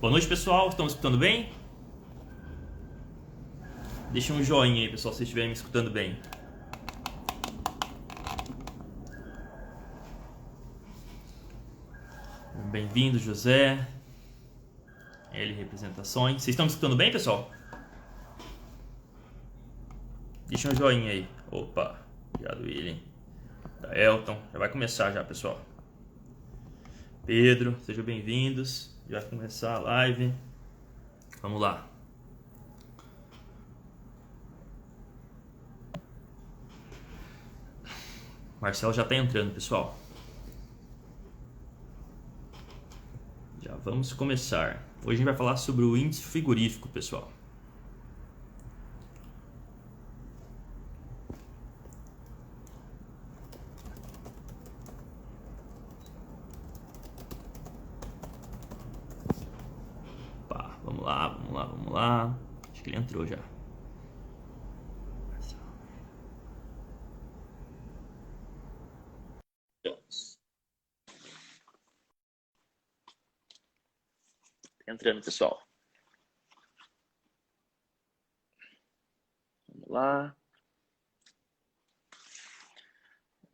Boa noite, pessoal. Estão me escutando bem? Deixa um joinha aí, pessoal, se estiverem me escutando bem. Bem-vindo, José. L Representações. Vocês estão me escutando bem, pessoal? Deixa um joinha aí. Opa, obrigado, William. Da Elton. Já vai começar já, pessoal. Pedro, sejam bem-vindos. Já vai começar a live. Vamos lá. Marcelo já está entrando, pessoal. Já vamos começar. Hoje a gente vai falar sobre o índice frigorífico, pessoal. Opa, vamos lá, vamos lá, vamos lá. Acho que ele entrou já. Entrando, pessoal. Vamos lá.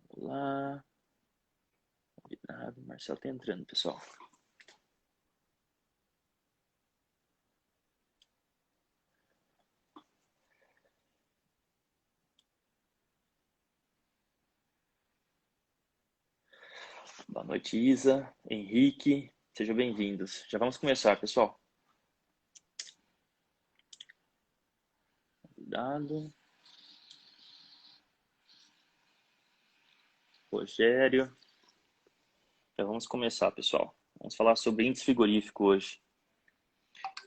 Vamos lá. Combinado. Marcelo tá entrando, pessoal. Boa noite, Isa, Henrique. Sejam bem-vindos. Já vamos começar, pessoal. Cuidado. Rogério. Já vamos começar, pessoal. Vamos falar sobre índice frigorífico hoje,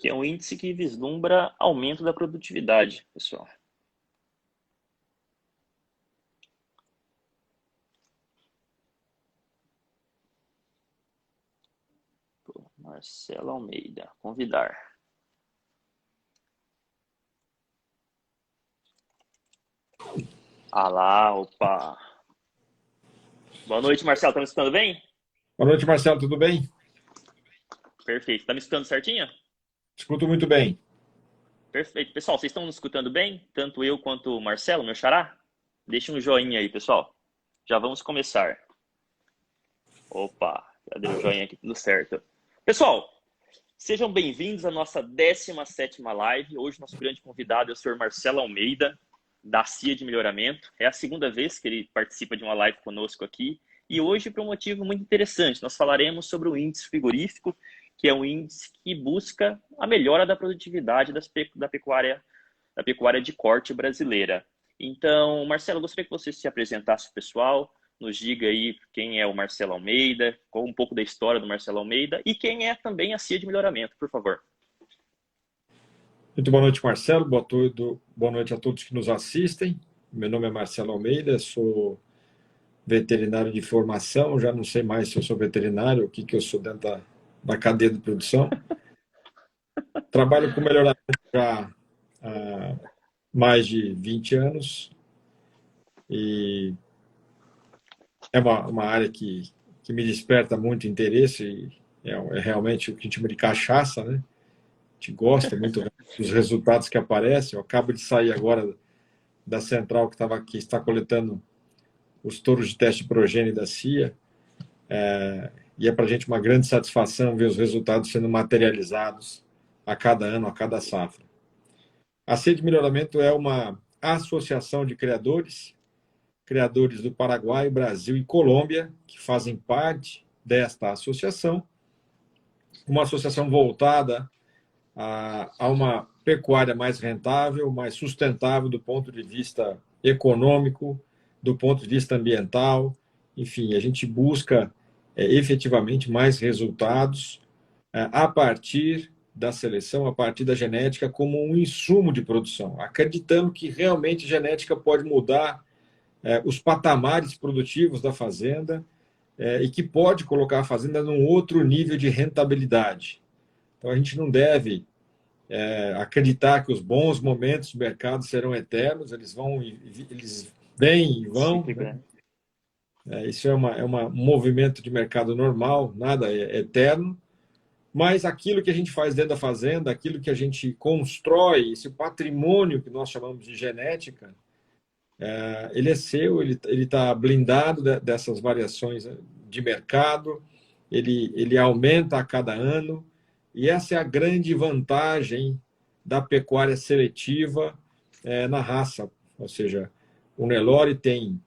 que é um índice que vislumbra aumento da produtividade, pessoal. Marcelo Almeida, convidar. Ah lá, opa. Boa noite, Marcelo. Tá me escutando bem? Boa noite, Marcelo, tudo bem? Perfeito. Tá me escutando certinho? Escuto muito bem. Perfeito. Pessoal, vocês estão nos escutando bem? Tanto eu quanto o Marcelo, meu xará? Deixa um joinha aí, pessoal. Já vamos começar. Opa, já deu o joinha aqui, tudo certo. Pessoal, sejam bem-vindos à nossa 17ª live. Hoje nosso grande convidado é o senhor Marcelo Almeida, da CIA de Melhoramento. É a segunda vez que ele participa de uma live conosco aqui. E hoje por um motivo muito interessante. Nós falaremos sobre o índice frigorífico, que é um índice que busca a melhora da produtividade da pecuária de corte brasileira. Então, Marcelo, eu gostaria que você se apresentasse ao pessoal, nos diga aí quem é o Marcelo Almeida, qual um pouco da história do Marcelo Almeida e quem é também a CIA de Melhoramento, por favor. Muito boa noite, Marcelo. Boa noite a todos que nos assistem. Meu nome é Marcelo Almeida, sou veterinário de formação. Já não sei mais se eu sou veterinário, o que eu sou dentro da cadeia de produção. Trabalho com melhoramento já há mais de 20 anos e é uma área que me desperta muito interesse. É realmente o que a gente chama de cachaça, né? A gente gosta muito dos resultados que aparecem. Eu acabo de sair agora da central que está coletando os touros de teste de progênie da CIA, e é para a gente uma grande satisfação ver os resultados sendo materializados a cada ano, a cada safra. A CIA de Melhoramento é uma associação de criadores do Paraguai, Brasil e Colômbia, que fazem parte desta associação, uma associação voltada a uma pecuária mais rentável, mais sustentável do ponto de vista econômico, do ponto de vista ambiental. Enfim, a gente busca efetivamente mais resultados a partir da seleção, a partir da genética, como um insumo de produção, acreditando que realmente genética pode mudar os patamares produtivos da fazenda e que pode colocar a fazenda num outro nível de rentabilidade. Então, a gente não deve acreditar que os bons momentos do mercado serão eternos, eles vêm e vão, né? Isso é um movimento de mercado normal, nada é eterno, mas aquilo que a gente faz dentro da fazenda, aquilo que a gente constrói, esse patrimônio que nós chamamos de genética, ele é seu, ele está blindado dessas variações de mercado, ele aumenta a cada ano, e essa é a grande vantagem da pecuária seletiva na raça. Ou seja, o Nelore tem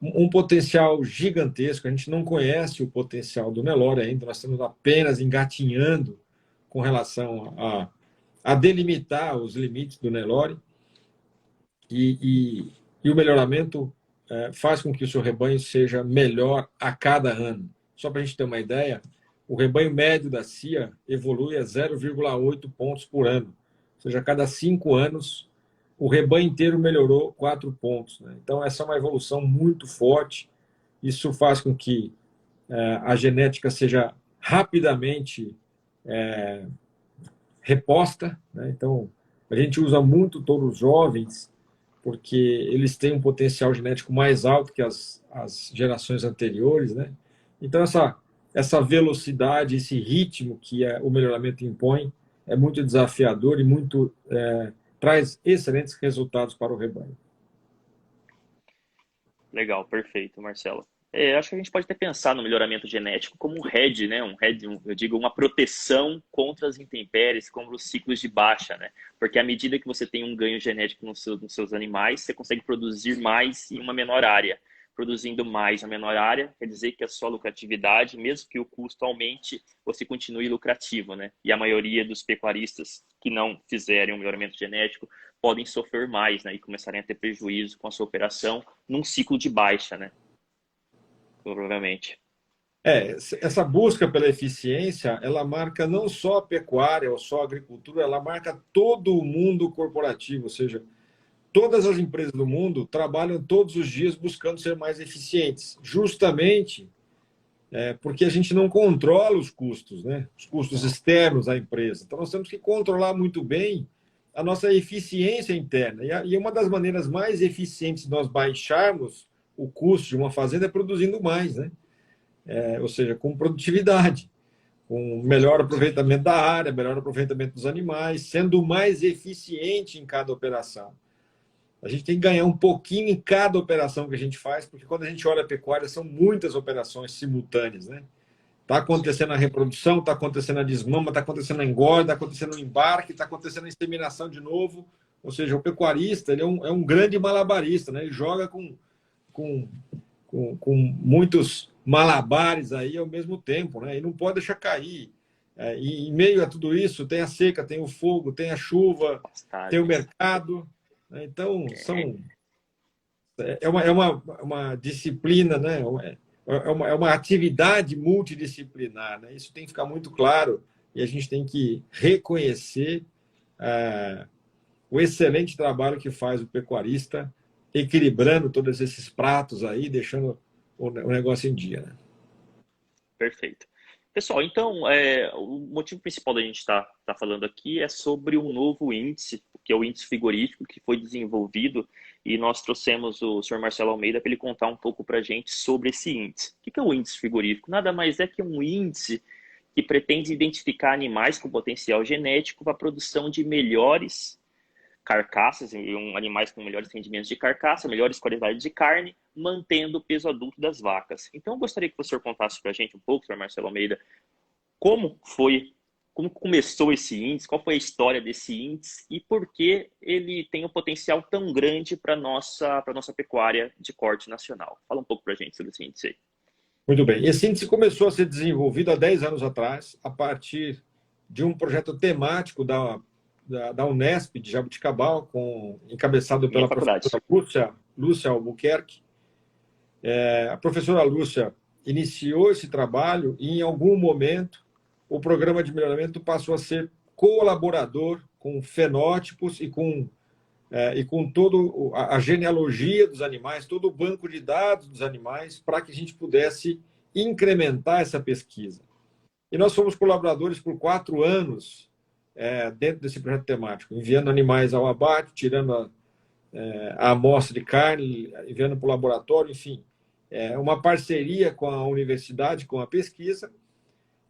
um potencial gigantesco. A gente não conhece o potencial do Nelore ainda, nós estamos apenas engatinhando com relação a delimitar os limites do Nelore, e o melhoramento faz com que o seu rebanho seja melhor a cada ano. Só para a gente ter uma ideia, o rebanho médio da CIA evolui a 0,8 pontos por ano. Ou seja, a cada 5 anos, o rebanho inteiro melhorou 4 pontos. Né? Então, essa é uma evolução muito forte. Isso faz com que a genética seja rapidamente reposta. Né? Então, a gente usa muito touros jovens porque eles têm um potencial genético mais alto que as gerações anteriores. Né? Então, essa velocidade, esse ritmo que o melhoramento impõe é muito desafiador e traz excelentes resultados para o rebanho. Legal, perfeito, Marcelo. Acho que a gente pode até pensar no melhoramento genético como um hedge, né? Eu digo, uma proteção contra as intempéries, contra os ciclos de baixa, né? Porque à medida que você tem um ganho genético nos seus animais, você consegue produzir mais em uma menor área. Produzindo mais na menor área, quer dizer que a sua lucratividade, mesmo que o custo aumente, você continue lucrativo, né? E a maioria dos pecuaristas que não fizerem um melhoramento genético podem sofrer mais, né? E começarem a ter prejuízo com a sua operação num ciclo de baixa, né? Provavelmente. Essa busca pela eficiência, ela marca não só a pecuária ou só a agricultura, ela marca todo o mundo corporativo, ou seja, todas as empresas do mundo trabalham todos os dias buscando ser mais eficientes, justamente porque a gente não controla os custos, né? Os custos externos à empresa. Então, nós temos que controlar muito bem a nossa eficiência interna. E uma das maneiras mais eficientes de nós baixarmos o custo de uma fazenda é produzindo mais, né? Ou seja, com produtividade, com melhor aproveitamento da área, melhor aproveitamento dos animais, sendo mais eficiente em cada operação. A gente tem que ganhar um pouquinho em cada operação que a gente faz, porque quando a gente olha a pecuária, são muitas operações simultâneas, né? Está acontecendo a reprodução, está acontecendo a desmama, está acontecendo a engorda, está acontecendo o embarque, está acontecendo a inseminação de novo. Ou seja, o pecuarista ele é um grande malabarista, né? Ele joga com muitos malabares aí ao mesmo tempo, né? E não pode deixar cair. E em meio a tudo isso, tem a seca, tem o fogo, tem a chuva, tem o mercado. Então, é uma disciplina, né? É uma atividade multidisciplinar. Né? Isso tem que ficar muito claro e a gente tem que reconhecer o excelente trabalho que faz o pecuarista, equilibrando todos esses pratos aí, deixando o negócio em dia. Né? Perfeito. Pessoal, então, o motivo principal da gente estar falando aqui é sobre um novo índice, que é o índice frigorífico, que foi desenvolvido, e nós trouxemos o senhor Marcelo Almeida para ele contar um pouco para a gente sobre esse índice. O que é o índice frigorífico? Nada mais é que um índice que pretende identificar animais com potencial genético para a produção de melhores carcaças, animais com melhores rendimentos de carcaça, melhores qualidades de carne, mantendo o peso adulto das vacas. Então, eu gostaria que o senhor contasse para a gente um pouco, senhor Marcelo Almeida, como começou esse índice, qual foi a história desse índice e por que ele tem um potencial tão grande para a nossa pecuária de corte nacional. Fala um pouco para a gente sobre esse índice aí. Muito bem. Esse índice começou a ser desenvolvido há 10 anos atrás, a partir de um projeto temático da Unesp de Jabuticabal, encabeçado pela professora Lúcia Albuquerque. A professora Lúcia iniciou esse trabalho e, em algum momento, o programa de melhoramento passou a ser colaborador com fenótipos e com toda a genealogia dos animais, todo o banco de dados dos animais, para que a gente pudesse incrementar essa pesquisa. E nós fomos colaboradores por 4 anos dentro desse projeto temático, enviando animais ao abate, tirando a amostra de carne, enviando para o laboratório, enfim. Uma parceria com a universidade, com a pesquisa,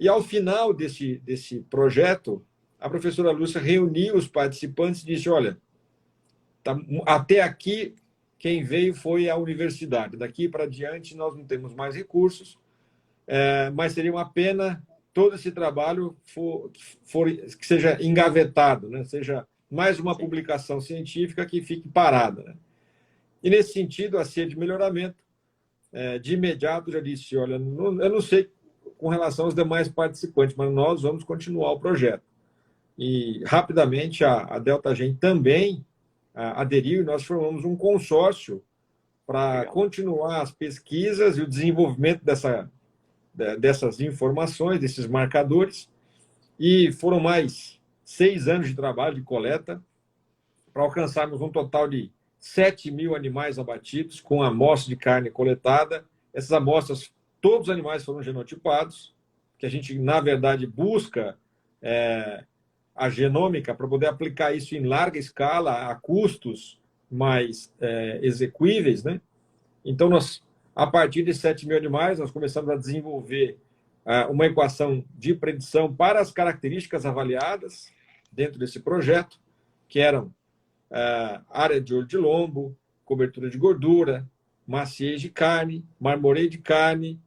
E ao final desse projeto, a professora Lúcia reuniu os participantes e disse, olha, até aqui quem veio foi a universidade. Daqui para diante nós não temos mais recursos, mas seria uma pena todo esse trabalho que seja engavetado, né? Seja mais uma publicação científica que fique parada, né? E, nesse sentido, a CIA de Melhoramento, de imediato, já disse, olha, eu não sei com relação aos demais participantes, mas nós vamos continuar o projeto. E, rapidamente, a DeltaGen também aderiu e nós formamos um consórcio para continuar as pesquisas e o desenvolvimento dessas informações, desses marcadores. E foram mais 6 anos de trabalho de coleta para alcançarmos um total de 7.000 animais abatidos com amostra de carne coletada. Essas amostras, todos os animais foram genotipados, que a gente, na verdade, busca a genômica para poder aplicar isso em larga escala, a custos mais execuíveis, né? Então, a partir de 7.000 animais, nós começamos a desenvolver uma equação de predição para as características avaliadas dentro desse projeto, que eram área de olho de lombo, cobertura de gordura, maciez de carne, marmoreio de carne,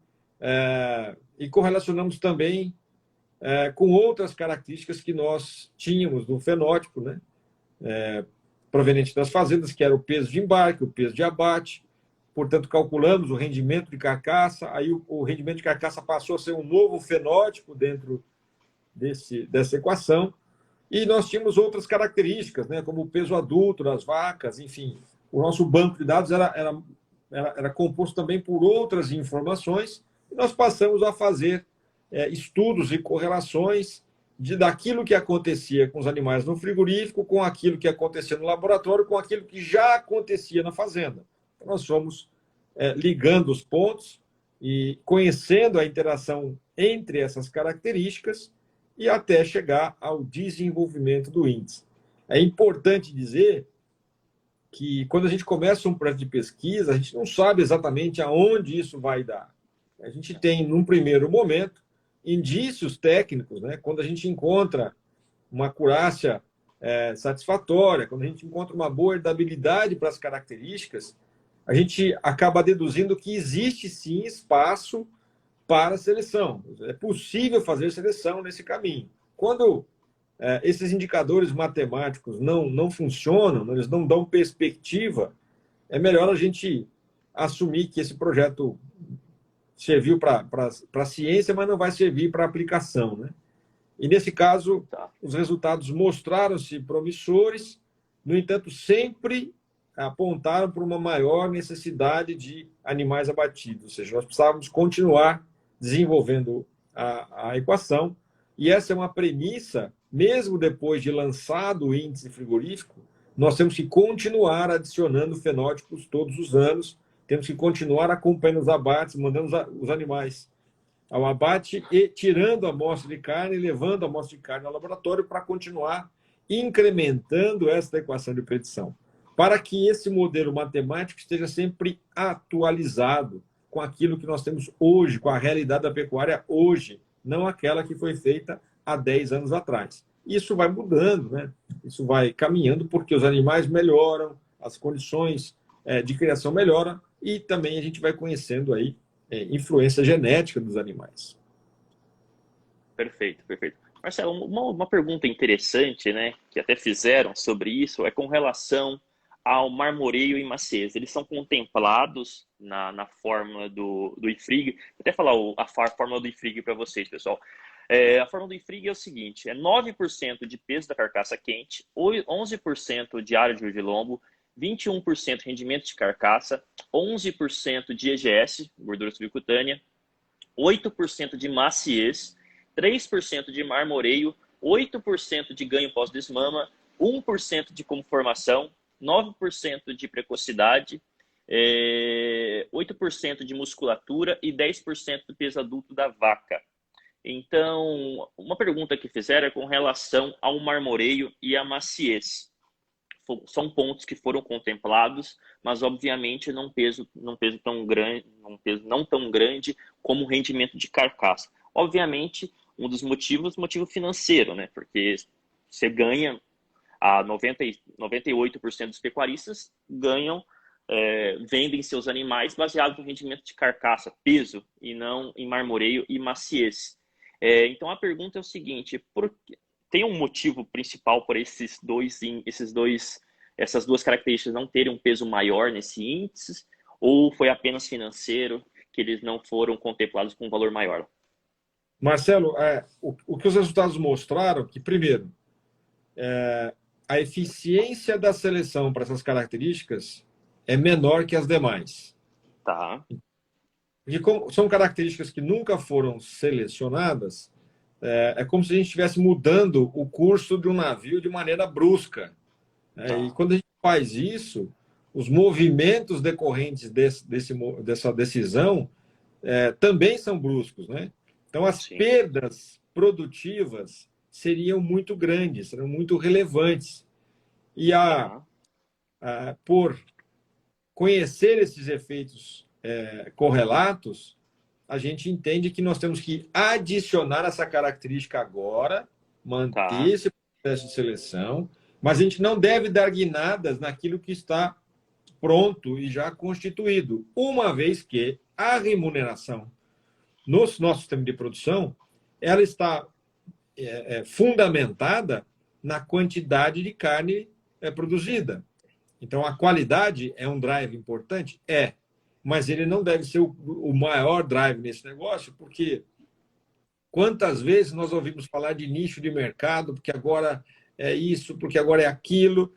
e correlacionamos também com outras características que nós tínhamos do fenótipo, né? Proveniente das fazendas, que era o peso de embarque, o peso de abate. Portanto, calculamos o rendimento de carcaça, aí o rendimento de carcaça passou a ser um novo fenótipo dentro dessa equação. E nós tínhamos outras características, né, como o peso adulto das vacas, enfim. O nosso banco de dados era composto também por outras informações, e nós passamos a fazer estudos e correlações daquilo que acontecia com os animais no frigorífico, com aquilo que acontecia no laboratório, com aquilo que já acontecia na fazenda. Então, nós fomos ligando os pontos e conhecendo a interação entre essas características e até chegar ao desenvolvimento do índice. É importante dizer que, quando a gente começa um projeto de pesquisa, a gente não sabe exatamente aonde isso vai dar. A gente tem, num primeiro momento, indícios técnicos, né? Quando a gente encontra uma acurácia satisfatória, quando a gente encontra uma boa herdabilidade para as características, a gente acaba deduzindo que existe, sim, espaço para seleção. É possível fazer seleção nesse caminho. Quando esses indicadores matemáticos não funcionam, eles não dão perspectiva, é melhor a gente assumir que esse projeto serviu para a ciência, mas não vai servir para aplicação, né? E, nesse caso, os resultados mostraram-se promissores, no entanto, sempre apontaram para uma maior necessidade de animais abatidos, ou seja, nós precisávamos continuar desenvolvendo a equação, e essa é uma premissa, mesmo depois de lançado o índice frigorífico, nós temos que continuar adicionando fenótipos todos os anos, temos que continuar acompanhando os abates, mandando os animais ao abate e tirando a amostra de carne, levando a amostra de carne ao laboratório para continuar incrementando esta equação de predição, para que esse modelo matemático esteja sempre atualizado com aquilo que nós temos hoje, com a realidade da pecuária hoje, não aquela que foi feita há 10 anos atrás. Isso vai mudando, né? Isso vai caminhando porque os animais melhoram, as condições de criação melhoram e também a gente vai conhecendo aí influência genética dos animais. Perfeito, perfeito. Marcelo, uma pergunta interessante, né, que até fizeram sobre isso, é com relação ao marmoreio e maciez. Eles são contemplados na fórmula do IFRIG. Vou até falar a fórmula do IFRIG para vocês, pessoal. A fórmula do IFRIG é o seguinte, 9% de peso da carcaça quente, 11% de área de olho de lombo, 21% rendimento de carcaça, 11% de EGS, gordura subcutânea, 8% de maciez, 3% de marmoreio, 8% de ganho pós-desmama, 1% de conformação, 9% de precocidade, 8% de musculatura e 10% do peso adulto da vaca. Então, uma pergunta que fizeram é com relação ao marmoreio e à maciez. São pontos que foram contemplados, mas obviamente num peso tão grande, num peso não tão grande como o rendimento de carcaça. Obviamente, um dos motivos, motivo financeiro, né? Porque você ganha, a 98% dos pecuaristas ganham, vendem seus animais baseado no rendimento de carcaça, peso, e não em marmoreio e maciez. Então a pergunta é o seguinte: tem um motivo principal por essas duas características não terem um peso maior nesse índice, ou foi apenas financeiro que eles não foram contemplados com um valor maior? Marcelo, o que os resultados mostraram que, primeiro, a eficiência da seleção para essas características é menor que as demais. Tá. Porque como são características que nunca foram selecionadas, é como se a gente estivesse mudando o curso de um navio de maneira brusca. Tá. E quando a gente faz isso, os movimentos decorrentes dessa decisão também são bruscos, né? Então, as Sim. perdas produtivas seriam muito grandes, seriam muito relevantes. E por conhecer esses efeitos correlatos, a gente entende que nós temos que adicionar essa característica agora, manter esse processo de seleção, mas a gente não deve dar guinadas naquilo que está pronto e já constituído, uma vez que a remuneração no nosso sistema de produção ela está fundamentada na quantidade de carne produzida. Então, a qualidade é um drive importante? Mas ele não deve ser o maior drive nesse negócio, porque quantas vezes nós ouvimos falar de nicho de mercado, porque agora é isso, porque agora é aquilo,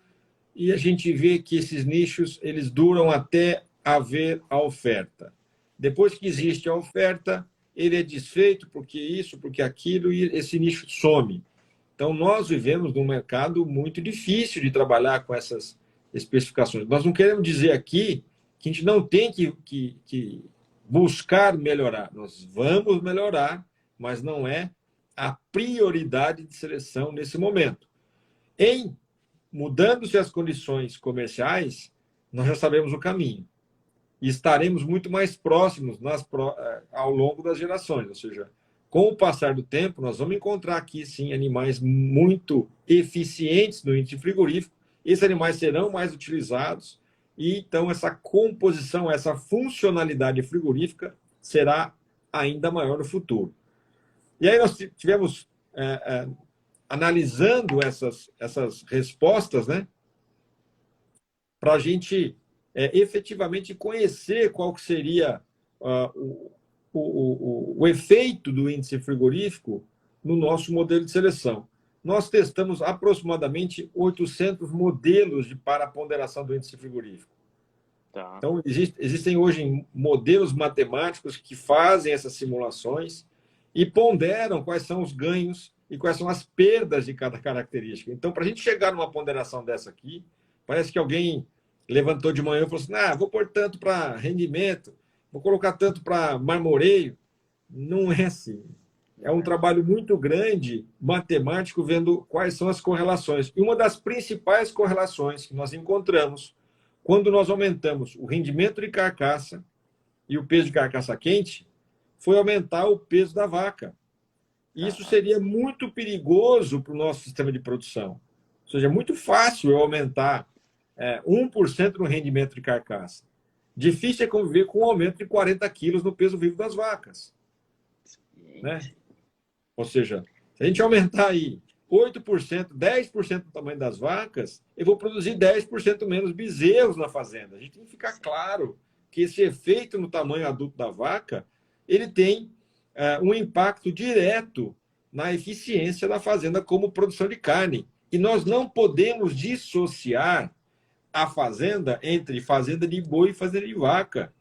e a gente vê que esses nichos eles duram até haver a oferta. Depois que existe a oferta, ele é desfeito porque isso, porque aquilo, e esse nicho some. Então, nós vivemos num mercado muito difícil de trabalhar com essas especificações. Nós não queremos dizer aqui que a gente não tem que buscar melhorar. Nós vamos melhorar, mas não é a prioridade de seleção nesse momento. Mudando-se as condições comerciais, nós já sabemos o caminho. E estaremos muito mais próximos ao longo das gerações. Ou seja, com o passar do tempo, nós vamos encontrar aqui, sim, animais muito eficientes no índice frigorífico. Esses animais serão mais utilizados. E, então, essa composição, essa funcionalidade frigorífica será ainda maior no futuro. E aí nós tivemos, analisando essas respostas, né, para a gente efetivamente conhecer qual que seria o efeito do índice frigorífico no nosso modelo de seleção. Nós testamos aproximadamente 800 modelos para a ponderação do índice frigorífico. Tá. Então, existem hoje modelos matemáticos que fazem essas simulações e ponderam quais são os ganhos e quais são as perdas de cada característica. Então, para a gente chegar numa ponderação dessa aqui, parece que alguém levantou de manhã e falou assim: vou pôr tanto para rendimento, vou colocar tanto para marmoreio. Não é assim. É um trabalho muito grande, matemático, vendo quais são as correlações. E uma das principais correlações que nós encontramos quando nós aumentamos o rendimento de carcaça e o peso de carcaça quente foi aumentar o peso da vaca. Isso seria muito perigoso para o nosso sistema de produção. Ou seja, é muito fácil eu aumentar 1% no rendimento de carcaça. Difícil é conviver com um aumento de 40 quilos no peso vivo das vacas. Né? Ou seja, se a gente aumentar aí 8%, 10% do tamanho das vacas, eu vou produzir 10% menos bezerros na fazenda. A gente tem que ficar claro que esse efeito no tamanho adulto da vaca, ele tem um impacto direto na eficiência da fazenda como produção de carne. E nós não podemos dissociar a fazenda entre fazenda de boi e fazenda de vaca.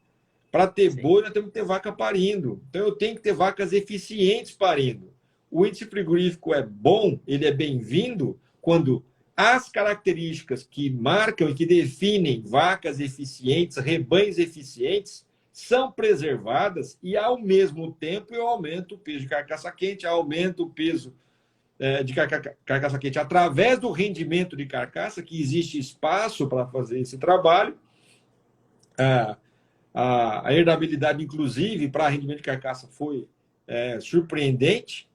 Para ter boi, nós temos que ter vaca parindo. Então, eu tenho que ter vacas eficientes parindo. O índice frigorífico é bom, ele é bem-vindo, quando as características que marcam e que definem vacas eficientes, rebanhos eficientes, são preservadas e, ao mesmo tempo, eu aumento o peso de carcaça quente, aumento o peso de carcaça quente através do rendimento de carcaça, que existe espaço para fazer esse trabalho. A herdabilidade, inclusive, para rendimento de carcaça foi surpreendente.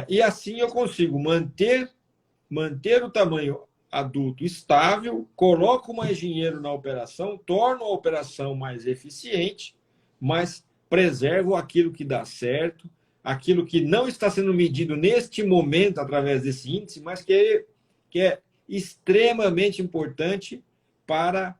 E assim eu consigo manter o tamanho adulto estável, coloco mais dinheiro na operação, torno a operação mais eficiente, mas preservo aquilo que dá certo, aquilo que não está sendo medido neste momento através desse índice, mas que é extremamente importante para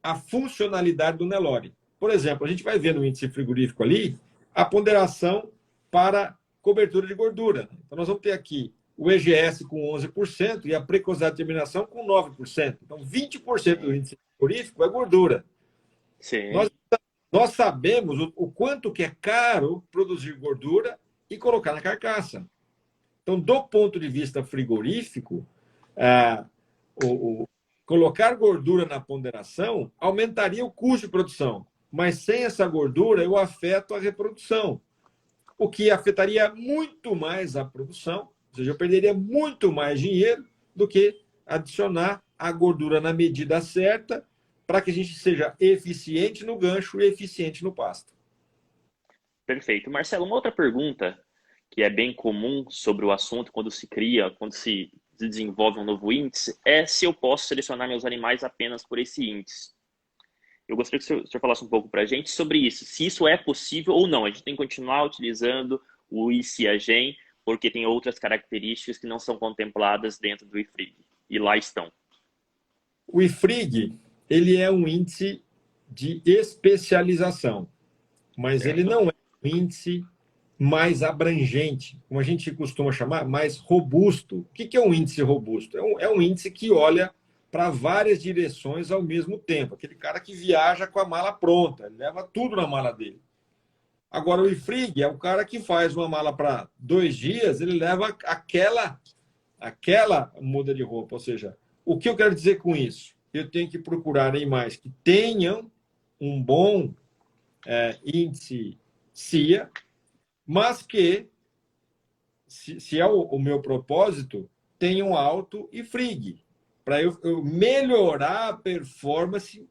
a funcionalidade do Nelore. Por exemplo, a gente vai ver no índice frigorífico ali a ponderação para cobertura de gordura. Então, nós vamos ter aqui o EGS com 11% e a precocidade de terminação com 9%. Então, 20% do índice frigorífico é gordura. Sim. Nós sabemos o quanto que é caro produzir gordura e colocar na carcaça. Então, do ponto de vista frigorífico, colocar gordura na ponderação aumentaria o custo de produção, mas sem essa gordura eu afeto a reprodução, o que afetaria muito mais a produção, ou seja, eu perderia muito mais dinheiro do que adicionar a gordura na medida certa para que a gente seja eficiente no gancho e eficiente no pasto. Perfeito. Marcelo, uma outra pergunta que é bem comum sobre o assunto quando se desenvolve um novo índice, é se eu posso selecionar meus animais apenas por esse índice. Eu gostaria que o senhor falasse um pouco para a gente sobre isso, se isso é possível ou não. A gente tem que continuar utilizando o ICIAGEN, porque tem outras características que não são contempladas dentro do IFRIG, e lá estão. O IFRIG, ele é um índice de especialização, mas certo, ele não é um índice mais abrangente, como a gente costuma chamar, mais robusto. O que é um índice robusto? É um índice que olha para várias direções ao mesmo tempo. Aquele cara que viaja com a mala pronta, ele leva tudo na mala dele. Agora, o IFRIG é o cara que faz uma mala para 2 dias, ele leva aquela muda de roupa. Ou seja, o que eu quero dizer com isso? Eu tenho que procurar animais que tenham um bom índice CIA, mas que, se é o meu propósito, tenham alto IFRIG, para eu melhorar a performance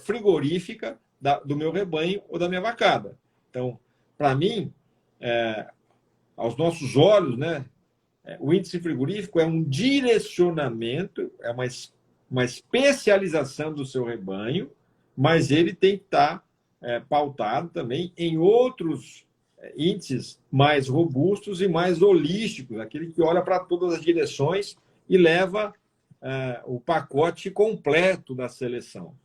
frigorífica do meu rebanho ou da minha vacada. Então, para mim, aos nossos olhos, né, o índice frigorífico é um direcionamento, é uma especialização do seu rebanho, mas ele tem que estar pautado também em outros índices mais robustos e mais holísticos, aquele que olha para todas as direções e leva o pacote completo da seleção.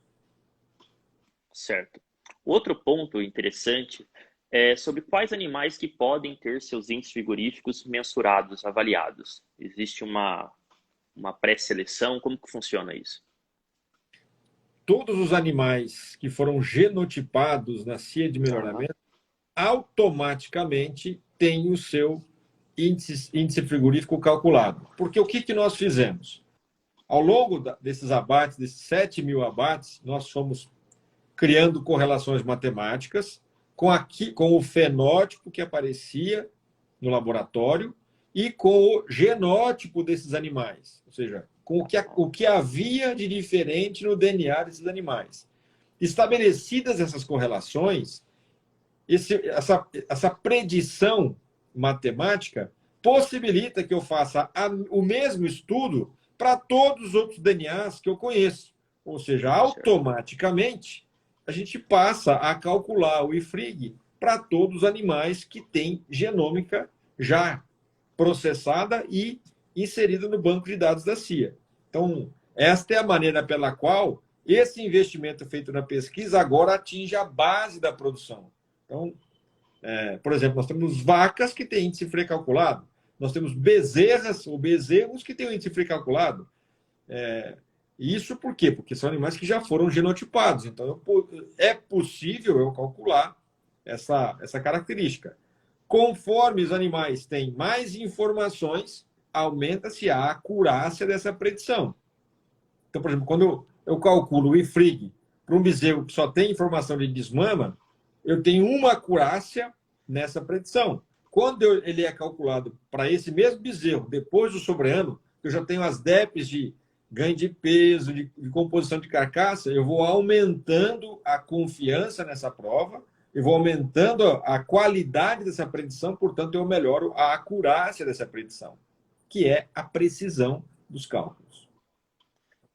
Certo. Outro ponto interessante é sobre quais animais que podem ter seus índices frigoríficos mensurados, avaliados. Existe uma pré-seleção? Como que funciona isso? Todos os animais que foram genotipados na CIA de melhoramento automaticamente têm o seu índice frigorífico calculado. Porque o que nós fizemos? Ao longo desses abates, desses 7.000 abates, nós fomos criando correlações matemáticas com o fenótipo que aparecia no laboratório e com o genótipo desses animais, ou seja, com o que havia de diferente no DNA desses animais. Estabelecidas essas correlações, essa predição matemática possibilita que eu faça o mesmo estudo para todos os outros DNAs que eu conheço. Ou seja, automaticamente, a gente passa a calcular o IFRIG para todos os animais que têm genômica já processada e inserida no banco de dados da CIA. Então, esta é a maneira pela qual esse investimento feito na pesquisa agora atinge a base da produção. Então, por exemplo, nós temos vacas que têm índice FRE calculado, nós temos bezerras ou bezerros que têm o índice FRE calculado. Isso por quê? Porque são animais que já foram genotipados. Então, é possível eu calcular essa característica. Conforme os animais têm mais informações, aumenta-se a acurácia dessa predição. Então, por exemplo, quando eu calculo o IFRIG para um bezerro que só tem informação de desmama, eu tenho uma acurácia nessa predição. Quando ele é calculado para esse mesmo bezerro, depois do sobreano, eu já tenho as DEPs de ganho de peso, de composição de carcaça, eu vou aumentando a confiança nessa prova, eu vou aumentando a qualidade dessa predição, portanto, eu melhoro a acurácia dessa predição, que é a precisão dos cálculos.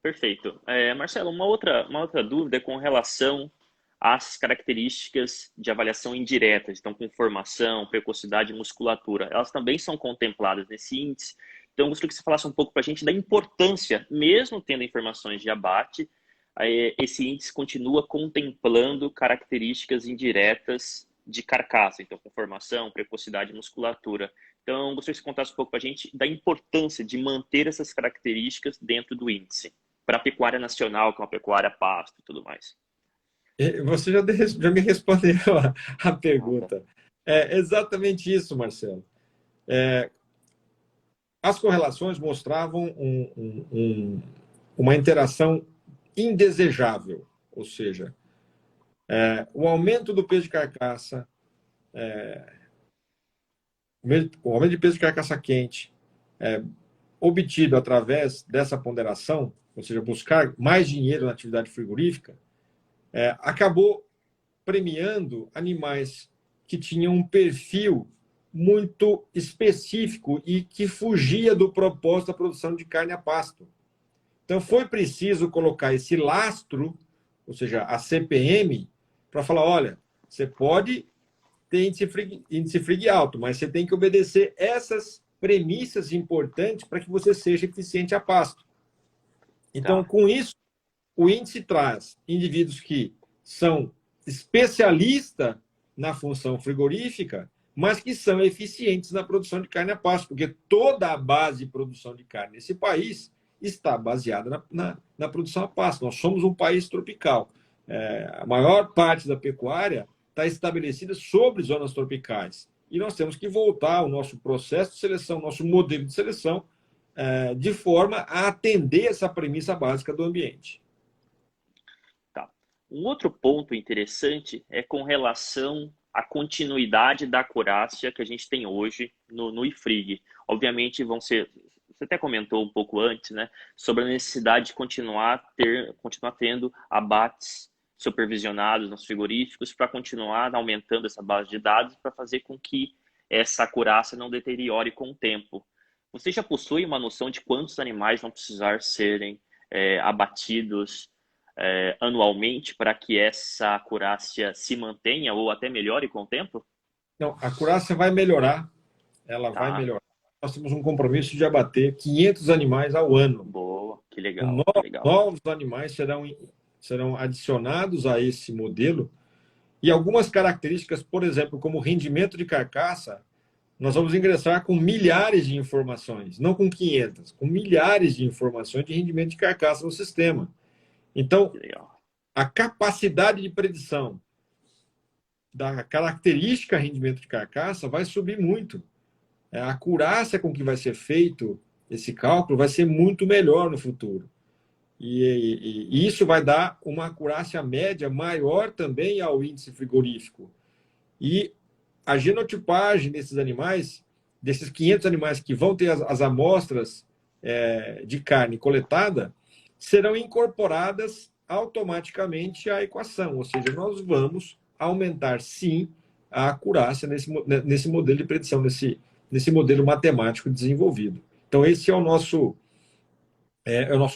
Perfeito. Marcelo, uma outra dúvida é com relação às características de avaliação indiretas, então com formação, precocidade e musculatura. Elas também são contempladas nesse índice. Então, eu gostaria que você falasse um pouco para a gente da importância, mesmo tendo informações de abate, esse índice continua contemplando características indiretas de carcaça, então com formação, precocidade e musculatura. Então, eu gostaria que você contasse um pouco para a gente da importância de manter essas características dentro do índice para a pecuária nacional, que é uma pecuária pasto e tudo mais. Você já me respondeu a pergunta. É exatamente isso, Marcelo. As correlações mostravam uma interação indesejável, ou seja, o aumento do peso de carcaça, o aumento de peso de carcaça quente, obtido através dessa ponderação, ou seja, buscar mais dinheiro na atividade frigorífica, acabou premiando animais que tinham um perfil muito específico e que fugia do propósito da produção de carne a pasto. Então, foi preciso colocar esse lastro, ou seja, a CPM, para falar, olha, você pode ter índice Frig alto, mas você tem que obedecer essas premissas importantes para que você seja eficiente a pasto. Então, Tá. com isso, o índice traz indivíduos que são especialistas na função frigorífica, mas que são eficientes na produção de carne a pasto, porque toda a base de produção de carne nesse país está baseada na produção a pasto. Nós somos um país tropical. A maior parte da pecuária está estabelecida sobre zonas tropicais. E nós temos que voltar ao nosso processo de seleção, nosso modelo de seleção, de forma a atender essa premissa básica do ambiente. Tá. Um outro ponto interessante é com relação à continuidade da acurácia que a gente tem hoje no IFRIG. Obviamente, você até comentou um pouco antes, né, sobre a necessidade de continuar tendo abates supervisionados nos frigoríficos para continuar aumentando essa base de dados para fazer com que essa acurácia não deteriore com o tempo. Você já possui uma noção de quantos animais vão precisar serem abatidos anualmente para que essa acurácia se mantenha ou até melhore com o tempo? Não, a acurácia vai melhorar, ela vai Tá, melhorar. Nós temos um compromisso de abater 500 animais ao ano. boa, que Então, legal, que legal. novos animais serão adicionados a esse modelo e algumas características, por exemplo, como rendimento de carcaça, nós vamos ingressar com milhares de informações, não com 500, com milhares de informações de rendimento de carcaça no sistema. Então, Que legal. a capacidade de predição da característica rendimento de carcaça vai subir muito. A acurácia com que vai ser feito esse cálculo vai ser muito melhor no futuro. E isso vai dar uma acurácia média maior também ao índice frigorífico. E a genotipagem desses animais, desses 500 animais que vão ter as amostras de carne coletada, serão incorporadas automaticamente à equação. Ou seja, nós vamos aumentar, sim, a acurácia nesse modelo de predição, nesse modelo matemático desenvolvido. Então, esse é o nosso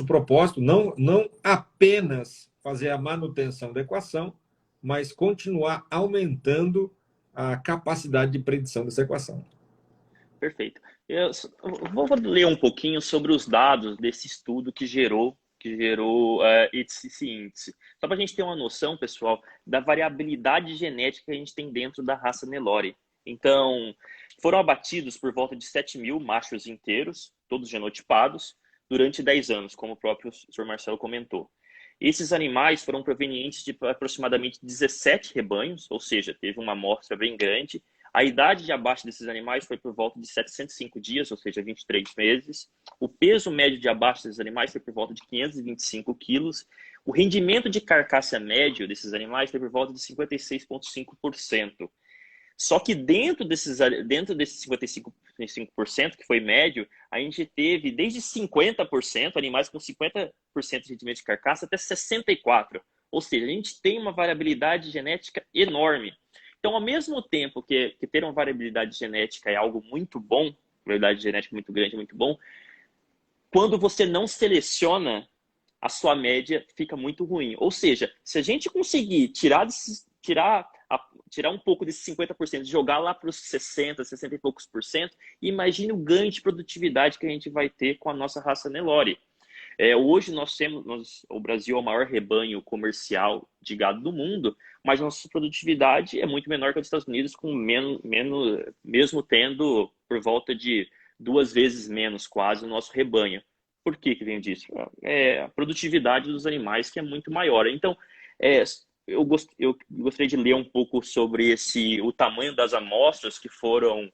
propósito, não apenas fazer a manutenção da equação, mas continuar aumentando a capacidade de predição dessa equação. Perfeito. Eu vou ler um pouquinho sobre os dados desse estudo que gerou esse índice. Só para a gente ter uma noção, pessoal, da variabilidade genética que a gente tem dentro da raça Nelore. Então, foram abatidos por volta de 7.000 machos inteiros, todos genotipados, durante 10 anos, como o próprio Sr. Marcelo comentou. Esses animais foram provenientes de aproximadamente 17 rebanhos, ou seja, teve uma amostra bem grande. A idade de abate desses animais foi por volta de 705 dias, ou seja, 23 meses. O peso médio de abate desses animais foi por volta de 525 quilos. O rendimento de carcaça médio desses animais foi por volta de 56,5%. Só que dentro desses 55% que foi médio, a gente teve desde 50%, animais com 50% de rendimento de carcaça, até 64%. Ou seja, a gente tem uma variabilidade genética enorme. Então, ao mesmo tempo que ter uma variabilidade genética é algo muito bom, variabilidade genética muito grande é muito bom, quando você não seleciona, a sua média fica muito ruim. Ou seja, se a gente conseguir tirar um pouco desses 50%, jogar lá para os 60, 60 e poucos por cento, imagine o ganho de produtividade que a gente vai ter com a nossa raça Nelore. Hoje o Brasil é o maior rebanho comercial de gado do mundo, mas nossa produtividade é muito menor que a dos Estados Unidos, com mesmo tendo por volta de 2 vezes menos quase o nosso rebanho. Por que vem disso? A produtividade dos animais que é muito maior. Então, eu gostaria de ler um pouco sobre o tamanho das amostras que foram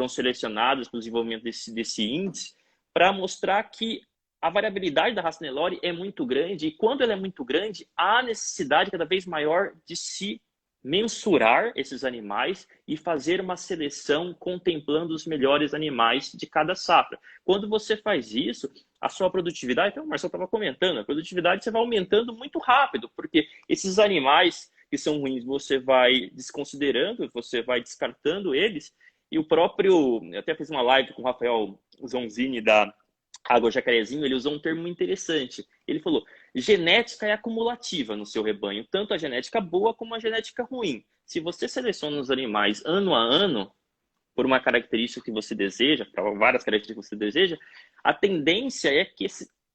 selecionadas para o desenvolvimento desse índice, para mostrar que a variabilidade da raça Nelore é muito grande, e quando ela é muito grande, há necessidade cada vez maior de se mensurar esses animais e fazer uma seleção contemplando os melhores animais de cada safra. Quando você faz isso, a sua produtividade, então o Marcelo estava comentando, a produtividade você vai aumentando muito rápido, porque esses animais que são ruins você vai desconsiderando, você vai descartando eles, e o próprio, eu até fiz uma live com o Rafael Zonzini da Água Jacarezinho, ele usou um termo muito interessante. Ele falou: genética é acumulativa no seu rebanho, tanto a genética boa como a genética ruim. Se você seleciona os animais ano a ano, por uma característica que você deseja, para várias características que você deseja, a tendência é que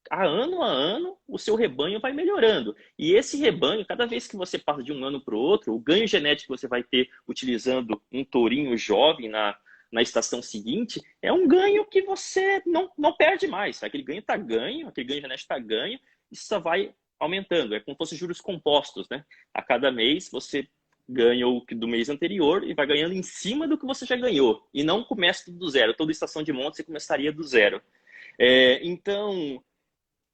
a ano, o seu rebanho vai melhorando. E esse rebanho, cada vez que você passa de um ano para o outro, o ganho genético que você vai ter utilizando um tourinho jovem na estação seguinte, é um ganho que você não perde mais. Aquele ganho está ganho, aquele ganho genético está ganho, isso só vai aumentando. É como se fosse juros compostos, né? A cada mês você ganha o do mês anterior e vai ganhando em cima do que você já ganhou. E não começa tudo do zero. Toda estação de monte você começaria do zero. Então,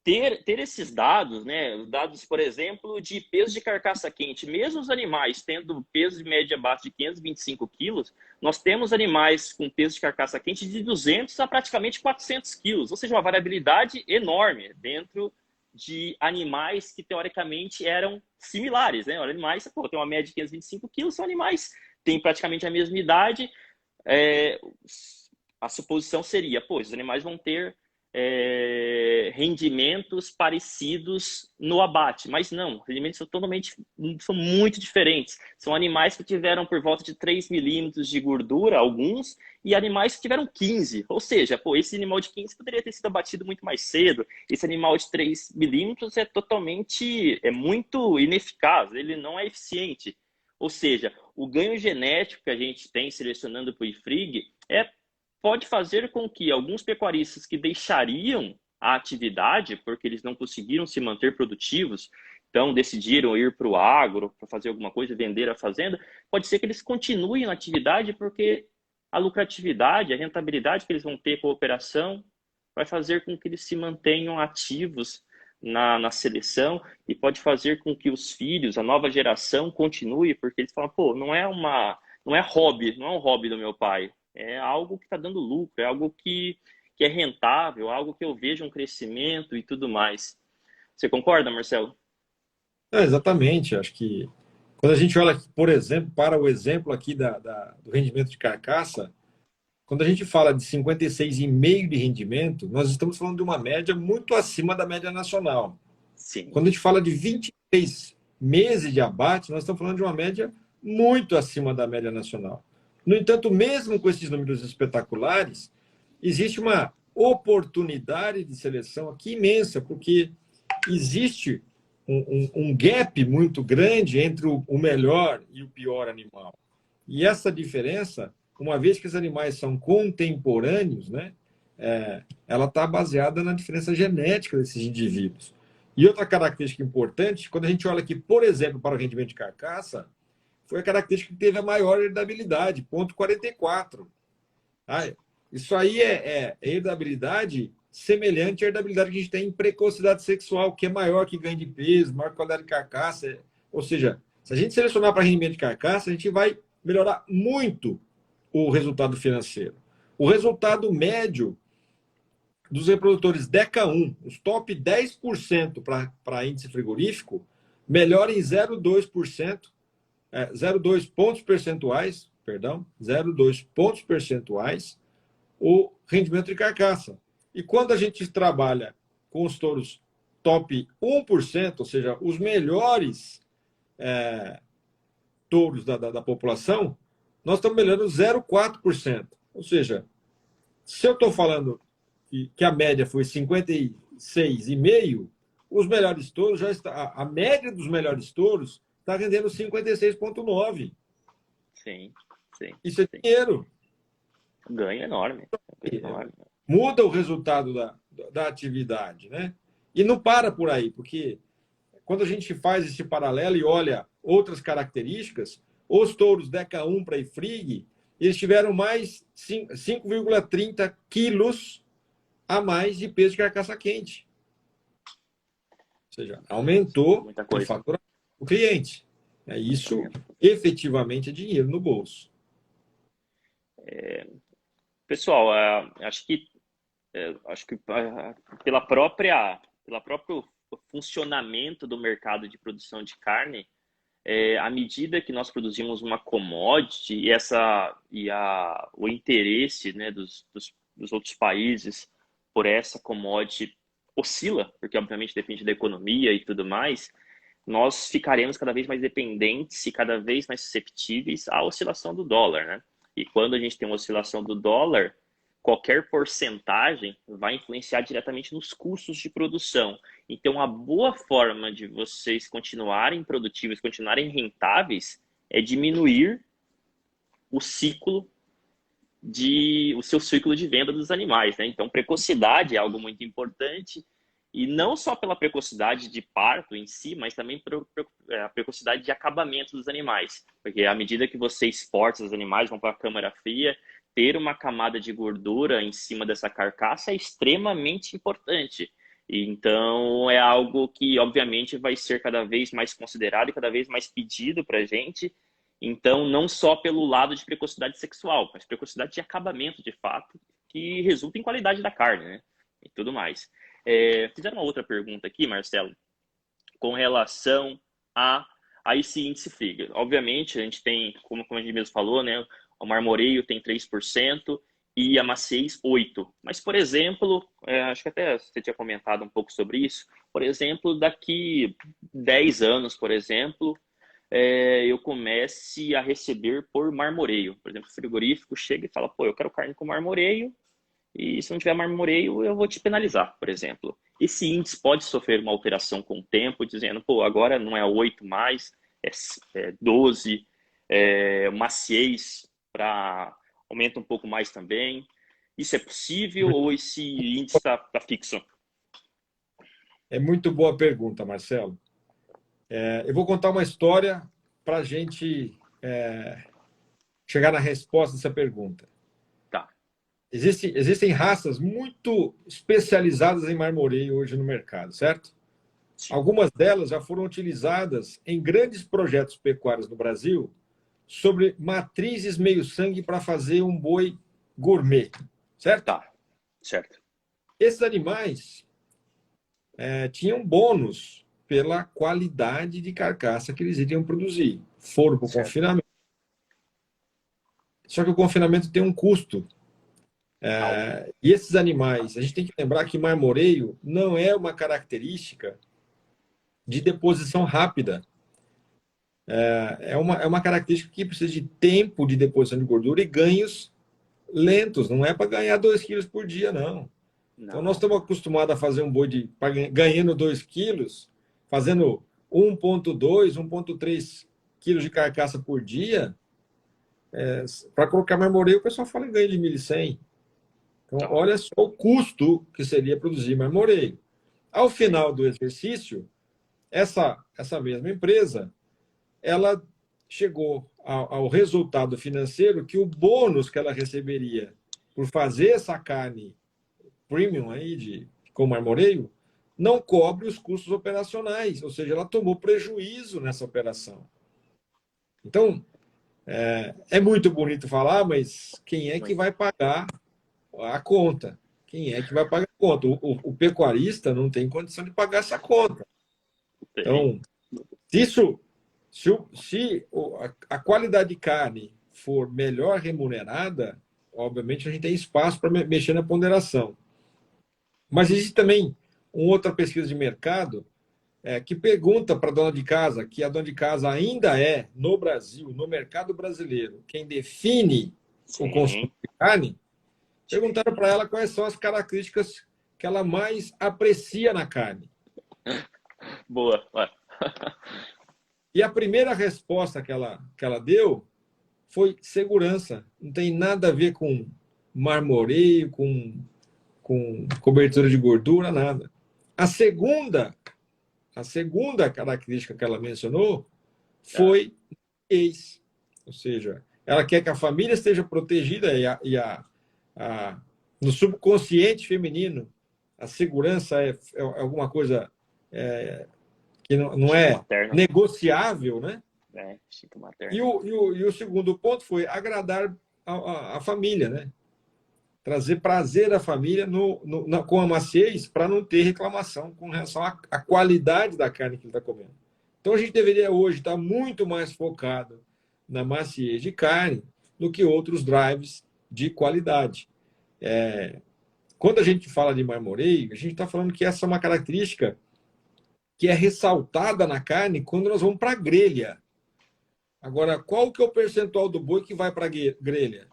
ter esses dados, né, dados, por exemplo, de peso de carcaça quente, mesmo os animais tendo peso de média baixa de 525 quilos, nós temos animais com peso de carcaça quente de 200 a praticamente 400 quilos, ou seja, uma variabilidade enorme dentro de animais que teoricamente eram similares, né? Animais, tem uma média de 525 quilos, são animais que têm praticamente a mesma idade. A suposição seria, esses animais vão ter rendimentos parecidos no abate, mas não, rendimentos são muito diferentes. São animais que tiveram por volta de 3 milímetros de gordura, alguns, e animais que tiveram 15, ou seja, esse animal de 15 poderia ter sido abatido muito mais cedo, esse animal de 3 milímetros é muito ineficaz, ele não é eficiente. Ou seja, o ganho genético que a gente tem selecionando para o IFRIG pode fazer com que alguns pecuaristas que deixariam a atividade, porque eles não conseguiram se manter produtivos, então decidiram ir para o agro, para fazer alguma coisa, vender a fazenda, pode ser que eles continuem na atividade porque a lucratividade, a rentabilidade que eles vão ter com a operação vai fazer com que eles se mantenham ativos na seleção e pode fazer com que os filhos, a nova geração, continue, porque eles falam, não é hobby, não é um hobby do meu pai. É algo que está dando lucro, é algo que é rentável, algo que eu vejo um crescimento e tudo mais. Você concorda, Marcelo? Exatamente. Acho que quando a gente olha, por exemplo, para o exemplo aqui do rendimento de carcaça, quando a gente fala de 56,5 de rendimento, nós estamos falando de uma média muito acima da média nacional. Sim. Quando a gente fala de 23 meses de abate, nós estamos falando de uma média muito acima da média nacional. No entanto, mesmo com esses números espetaculares, existe uma oportunidade de seleção aqui imensa, porque existe um gap muito grande entre o melhor e o pior animal. E essa diferença, uma vez que os animais são contemporâneos, né, ela está baseada na diferença genética desses indivíduos. E outra característica importante, quando a gente olha aqui, por exemplo, para o rendimento de carcaça, foi a característica que teve a maior heredabilidade, 0,44. Isso aí é heredabilidade semelhante à heredabilidade que a gente tem em precocidade sexual, que é maior que ganho de peso, maior qualidade de carcaça. Ou seja, se a gente selecionar para rendimento de carcaça, a gente vai melhorar muito o resultado financeiro. O resultado médio dos reprodutores DECA 1, os top 10% para índice frigorífico, melhora em 0,2%, 0,2 pontos percentuais, perdão, 0,2 pontos percentuais o rendimento de carcaça. E quando a gente trabalha com os touros top 1%, ou seja, os melhores touros da população, nós estamos melhorando 0,4%. Ou seja, se eu estou falando que a média foi 56,5%, os melhores touros já está, a média dos melhores touros está rendendo 56,9%. Sim, sim. Isso é sim. dinheiro. Ganho enorme. Ganho enorme. Muda o resultado da atividade, né? E não para por aí, porque quando a gente faz esse paralelo e olha outras características, os touros Deca 1 para Ifrig, eles tiveram mais 5,30 quilos a mais de peso de carcaça quente. Ou seja, aumentou o faturamento do cliente. Isso efetivamente é dinheiro no bolso. Pessoal, acho que pelo próprio funcionamento do mercado de produção de carne, à medida que nós produzimos uma commodity o interesse, né, dos outros países por essa commodity oscila, porque obviamente depende da economia e tudo mais, nós ficaremos cada vez mais dependentes e cada vez mais susceptíveis à oscilação do dólar, né? E quando a gente tem uma oscilação do dólar, qualquer porcentagem vai influenciar diretamente nos custos de produção. Então, a boa forma de vocês continuarem produtivos, continuarem rentáveis, é diminuir o seu ciclo de venda dos animais, né? Então, precocidade é algo muito importante, e não só pela precocidade de parto em si, mas também a precocidade de acabamento dos animais. Porque à medida que você exporta os animais, vão para a câmara fria, ter uma camada de gordura em cima dessa carcaça é extremamente importante. Então, é algo que, obviamente, vai ser cada vez mais considerado e cada vez mais pedido para a gente. Então, não só pelo lado de precocidade sexual, mas precocidade de acabamento, de fato, que resulta em qualidade da carne, né? E tudo mais. Fizeram uma outra pergunta aqui, Marcelo, com relação a esse índice Figure. Obviamente, a gente tem, como a gente mesmo falou, né? O marmoreio tem 3% e a maciez 8%. Mas, por exemplo, acho que até você tinha comentado um pouco sobre isso, por exemplo, daqui 10 anos, por exemplo, eu comece a receber por marmoreio. Por exemplo, o frigorífico chega e fala, pô, eu quero carne com marmoreio, e se não tiver marmoreio, eu vou te penalizar, por exemplo. Esse índice pode sofrer uma alteração com o tempo, dizendo, pô, agora não é 8 mais, é 12, maciez aumenta um pouco mais também. Isso é possível ou esse índice está fixo? É muito boa pergunta, Marcelo. Eu vou contar uma história para a gente chegar na resposta dessa pergunta. Tá. Existem raças muito especializadas em marmoreio hoje no mercado, certo? Sim. Algumas delas já foram utilizadas em grandes projetos pecuários no Brasil sobre matrizes meio-sangue para fazer um boi gourmet, certo? Tá, certo. Esses animais tinham bônus pela qualidade de carcaça que eles iriam produzir. Foram para o confinamento. Só que o confinamento tem um custo. E esses animais, a gente tem que lembrar que marmoreio não é uma característica de deposição rápida. É uma característica que precisa de tempo de deposição de gordura e ganhos lentos. Não é para ganhar 2 quilos por dia, não. Então, nós estamos acostumados a fazer um boi ganhando 2 quilos, fazendo 1,2, 1,3 quilos de carcaça por dia. Para colocar marmoreio, o pessoal fala em ganho de 1.100. Então, olha só o custo que seria produzir marmoreio. Ao final do exercício, essa mesma empresa, ela chegou ao resultado financeiro que o bônus que ela receberia por fazer essa carne premium aí com marmoreio não cobre os custos operacionais, ou seja, ela tomou prejuízo nessa operação. Então, é muito bonito falar, mas quem é que vai pagar a conta? Quem é que vai pagar a conta? O pecuarista não tem condição de pagar essa conta. Então, Se isso, se a qualidade de carne for melhor remunerada, obviamente a gente tem espaço para mexer na ponderação. Mas existe também uma outra pesquisa de mercado que pergunta para a dona de casa, que a dona de casa ainda é, no Brasil, no mercado brasileiro, quem define o consumo Sim, de carne, sim. perguntaram para ela quais são as características que ela mais aprecia na carne. Boa. Ué. E a primeira resposta que ela deu foi segurança. Não tem nada a ver com marmoreio, com cobertura de gordura, nada. A segunda, a segunda característica que ela mencionou Tá. foi ex. Ou seja, ela quer que a família esteja protegida a- no subconsciente feminino, a segurança é alguma coisa que não Instinto é materno, negociável, né? né? Instinto E materno. o segundo ponto foi agradar a família, né? Trazer prazer à família com a maciez para não ter reclamação com relação à qualidade da carne que ele está comendo. Então a gente deveria hoje estar muito mais focado na maciez de carne do que outros drives de qualidade. Quando a gente fala de marmoreio, a gente está falando que essa é uma característica que é ressaltada na carne quando nós vamos para a grelha. Agora, qual que é o percentual do boi que vai para a grelha?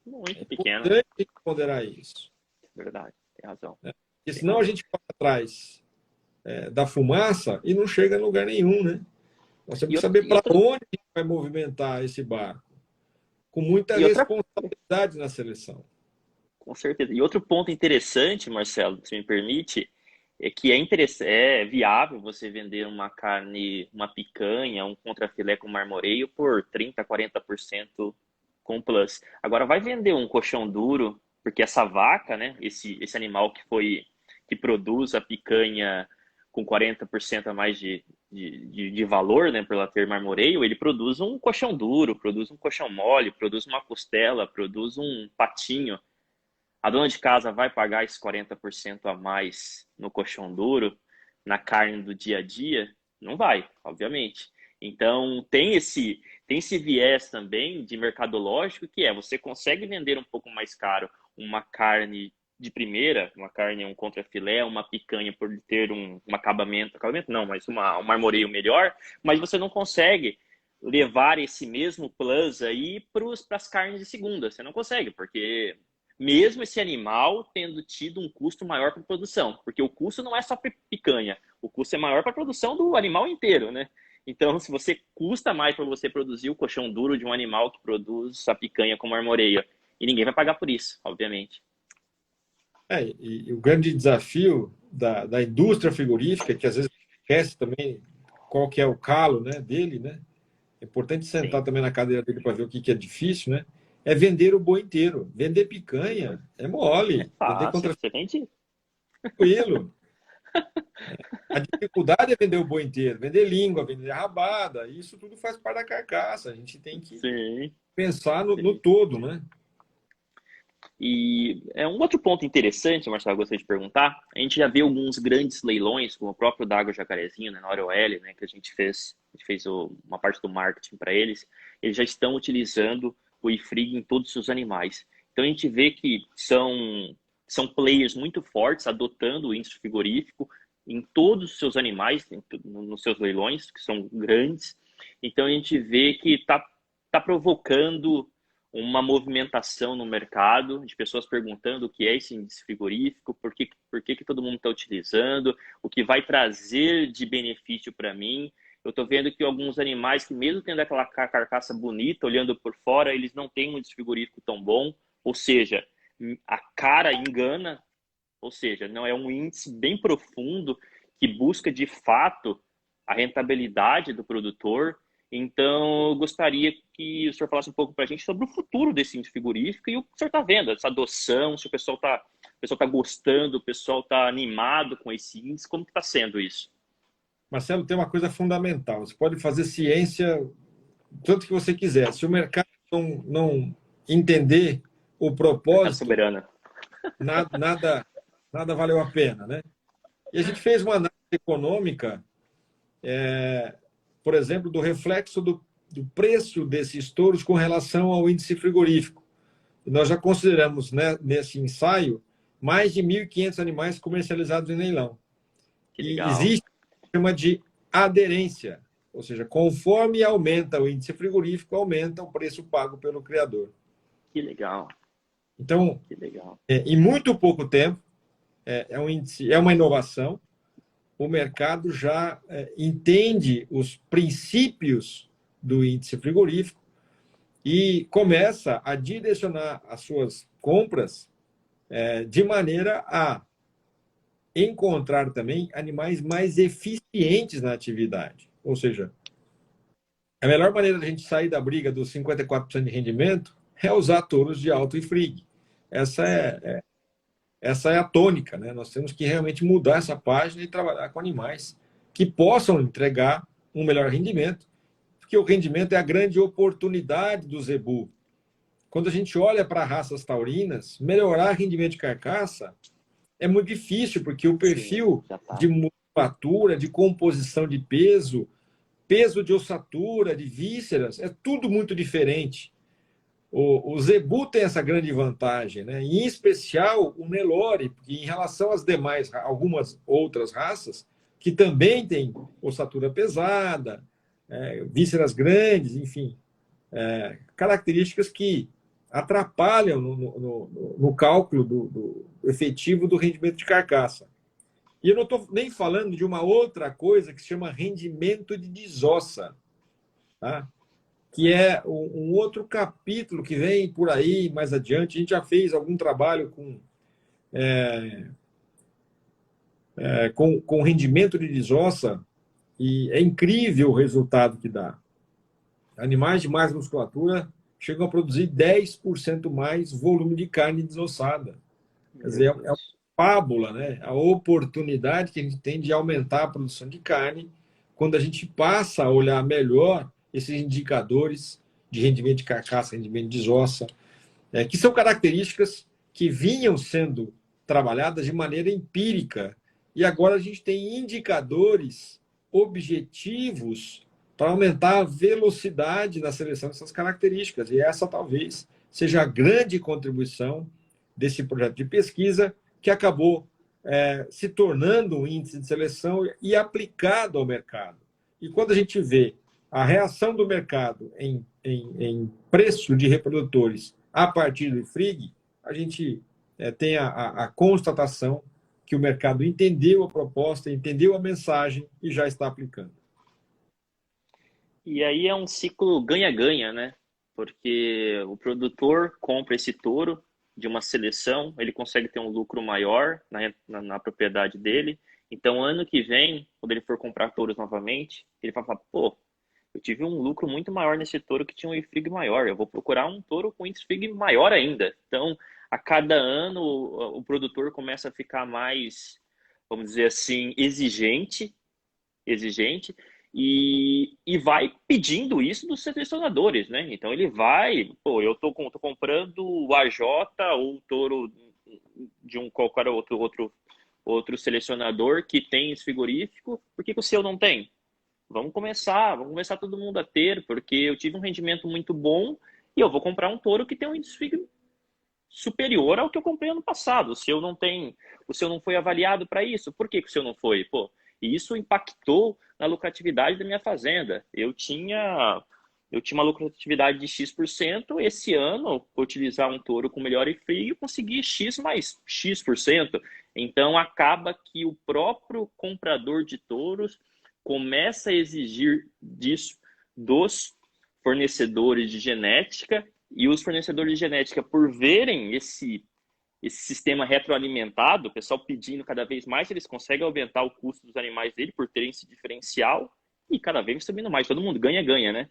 É Muito pequeno, importante ponderar isso. verdade. Tem razão. Porque Tem senão a razão. gente vai atrás da fumaça e não chega em lugar nenhum, né? Nós temos E que outra, saber e para outra, onde a gente vai movimentar esse barco, com muita e outra, responsabilidade na seleção. com certeza. E outro ponto interessante, Marcelo, se me permite, é que é viável você vender uma carne, uma picanha, um contrafilé com marmoreio por 30, 40% com plus. Agora vai vender um colchão duro, porque essa vaca, né, esse animal que produz a picanha com 40% a mais de valor, né, por ela ter marmoreio, ele produz um colchão duro, produz um colchão mole, produz uma costela, produz um patinho. A dona de casa vai pagar esses 40% a mais no colchão duro, na carne do dia a dia? Não vai, obviamente. Então, tem esse viés também de mercadológico, que é você consegue vender um pouco mais caro uma carne de primeira, uma carne, um contrafilé, uma picanha por ter um acabamento não, mas um marmoreio melhor, mas você não consegue levar esse mesmo plus aí para as carnes de segunda. Você não consegue, porque mesmo esse animal tendo tido um custo maior para produção, porque o custo não é só para picanha, o custo é maior para a produção do animal inteiro, né? Então, se você custa mais para você produzir o colchão duro de um animal que produz a picanha com marmoreio, e ninguém vai pagar por isso, obviamente. E o grande desafio da indústria frigorífica, que às vezes esquece também qual que é o calo, né, dele, né? É importante sentar Sim, também na cadeira dele para ver o que é difícil, né? É vender o boi inteiro. Vender picanha é é mole. Vender fácil, contra você vende. tranquilo. A dificuldade é vender o boi inteiro, vender língua, vender rabada. Isso tudo faz parte da carcaça. A gente tem que Sim, pensar no sim. todo, né? E é um outro ponto interessante, Marcelo, eu gostaria de perguntar. A gente já viu alguns grandes leilões, como o próprio da Água Jacarezinho, né, na Oroel, né, que a gente fez uma parte do marketing para eles. Eles já estão utilizando o ifrig em todos os seus animais. Então a gente vê que são players muito fortes adotando o índice frigorífico em todos os seus animais, nos seus leilões, que são grandes. Então a gente vê que tá provocando uma movimentação no mercado de pessoas perguntando o que é esse índice frigorífico, por que todo mundo está utilizando, o que vai trazer de benefício para mim. Eu estou vendo que alguns animais que, mesmo tendo aquela carcaça bonita, olhando por fora, eles não têm um índice frigorífico tão bom, ou seja, a cara engana, ou seja, não é um índice bem profundo que busca de fato a rentabilidade do produtor. Então, eu gostaria que o senhor falasse um pouco para a gente sobre o futuro desse índice frigorífico e o que o senhor está vendo, essa adoção, se o pessoal tá gostando, o pessoal está animado com esse índice, como que está sendo isso? Marcelo, tem uma coisa fundamental. Você pode fazer ciência tanto que você quiser. Se o mercado não entender o Mercado propósito, soberano. nada valeu a pena, né? E a gente fez uma análise econômica por exemplo, do reflexo do preço desses touros com relação ao índice frigorífico. Nós já consideramos, né, nesse ensaio mais de 1.500 animais comercializados em leilão. Que E legal. existe o que chama de aderência, ou seja, conforme aumenta o índice frigorífico, aumenta o preço pago pelo criador. Que legal. Então, Que legal. em muito pouco tempo, é uma inovação, o mercado já entende os princípios do índice frigorífico e começa a direcionar as suas compras de maneira a encontrar também animais mais eficientes na atividade. Ou seja, a melhor maneira de a gente sair da briga dos 54% de rendimento é usar touros de alto IFRIG. Essa é a tônica, né? Nós temos que realmente mudar essa página e trabalhar com animais que possam entregar um melhor rendimento, porque o rendimento é a grande oportunidade do zebu. Quando a gente olha para raças taurinas, melhorar rendimento de carcaça é muito difícil, porque o perfil de musculatura, de composição de peso, peso de ossatura, de vísceras, é tudo muito diferente. O zebu tem essa grande vantagem, né? Em especial o Nelore, porque em relação às demais, algumas outras raças, que também têm ossatura pesada, vísceras grandes, enfim, características que atrapalham no cálculo do efetivo do rendimento de carcaça. E eu não estou nem falando de uma outra coisa que se chama rendimento de desossa, tá? Que é um outro capítulo que vem por aí mais adiante. A gente já fez algum trabalho com rendimento de desossa e é incrível o resultado que dá. Animais de mais musculatura chegam a produzir 10% mais volume de carne desossada. Quer dizer, é uma fábula, né? A oportunidade que a gente tem de aumentar a produção de carne quando a gente passa a olhar melhor esses indicadores de rendimento de carcaça, rendimento de desossa, que são características que vinham sendo trabalhadas de maneira empírica e agora a gente tem indicadores objetivos para aumentar a velocidade na seleção dessas características. E essa talvez seja a grande contribuição desse projeto de pesquisa que acabou se tornando um índice de seleção e aplicado ao mercado. E quando a gente vê a reação do mercado em preço de reprodutores a partir do IFRIG, a gente tem a constatação que o mercado entendeu a proposta, entendeu a mensagem e já está aplicando. E aí é um ciclo ganha-ganha, né? Porque o produtor compra esse touro de uma seleção, ele consegue ter um lucro maior na propriedade dele. Então, ano que vem, quando ele for comprar touros novamente, ele vai falar, pô, eu tive um lucro muito maior nesse touro que tinha um IFRIG maior, eu vou procurar um touro com IFRIG maior ainda. Então, a cada ano, o produtor começa a ficar mais, vamos dizer assim, exigente, e vai pedindo isso dos selecionadores, né? Então ele vai, pô, eu tô comprando o AJ ou o touro de um qualquer outro selecionador que tem esse frigorífico, por que o seu não tem? Vamos começar todo mundo a ter, porque eu tive um rendimento muito bom e eu vou comprar um touro que tem um índice superior ao que eu comprei ano passado. O seu não foi avaliado para isso. Por que o seu não foi? Pô, e isso impactou na lucratividade da minha fazenda. Eu tinha uma lucratividade de X%, esse ano, utilizar um touro com melhor IFRIG, eu consegui X mais X%. Então, acaba que o próprio comprador de touros começa a exigir disso dos fornecedores de genética, e os fornecedores de genética, por verem esse sistema retroalimentado, o pessoal pedindo cada vez mais, eles conseguem aumentar o custo dos animais dele por terem esse diferencial e cada vez subindo mais. Todo mundo ganha, né?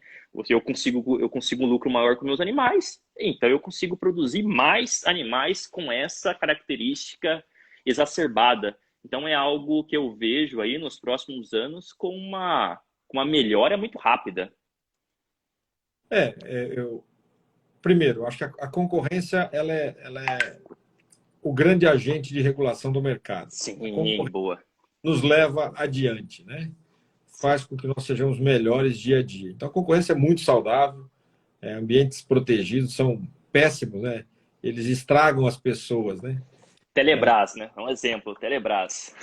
Eu consigo um lucro maior com meus animais, então eu consigo produzir mais animais com essa característica exacerbada. Então é algo que eu vejo aí nos próximos anos com uma melhora muito rápida. Primeiro, acho que a concorrência ela é o grande agente de regulação do mercado. Sim, boa. Nos leva adiante, né? faz com que nós sejamos melhores dia a dia. Então, a concorrência é muito saudável, ambientes protegidos são péssimos, né? Eles estragam as pessoas, né? Telebrás, né? É um exemplo, Telebrás.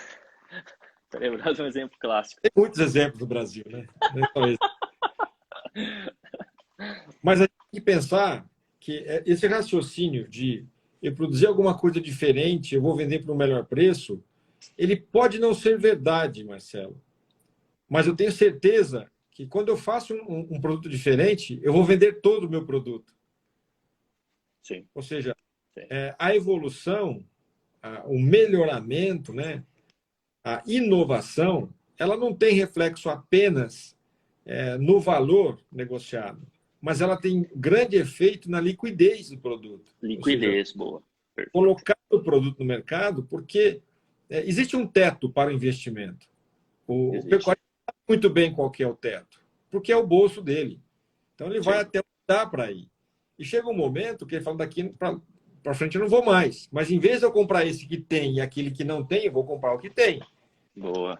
Telebrás é um exemplo clássico. Tem muitos exemplos no Brasil, né? Não é só esse. Mas a gente tem que pensar que esse raciocínio de eu produzir alguma coisa diferente, eu vou vender por um melhor preço, ele pode não ser verdade, Marcelo. Mas eu tenho certeza que quando eu faço um produto diferente, eu vou vender todo o meu produto. Sim. Ou seja, Sim. A evolução, o melhoramento, né, a inovação, ela não tem reflexo apenas no valor negociado, mas ela tem grande efeito na liquidez do produto. Liquidez, ou seja, boa. Perfeito. Colocar o produto no mercado, porque existe um teto para o investimento. O pecuarista sabe muito bem qual que é o teto, porque é o bolso dele. Então ele vai até dar para ir. E chega um momento que ele fala, daqui para frente eu não vou mais. Mas em vez de eu comprar esse que tem e aquele que não tem, eu vou comprar o que tem. Boa.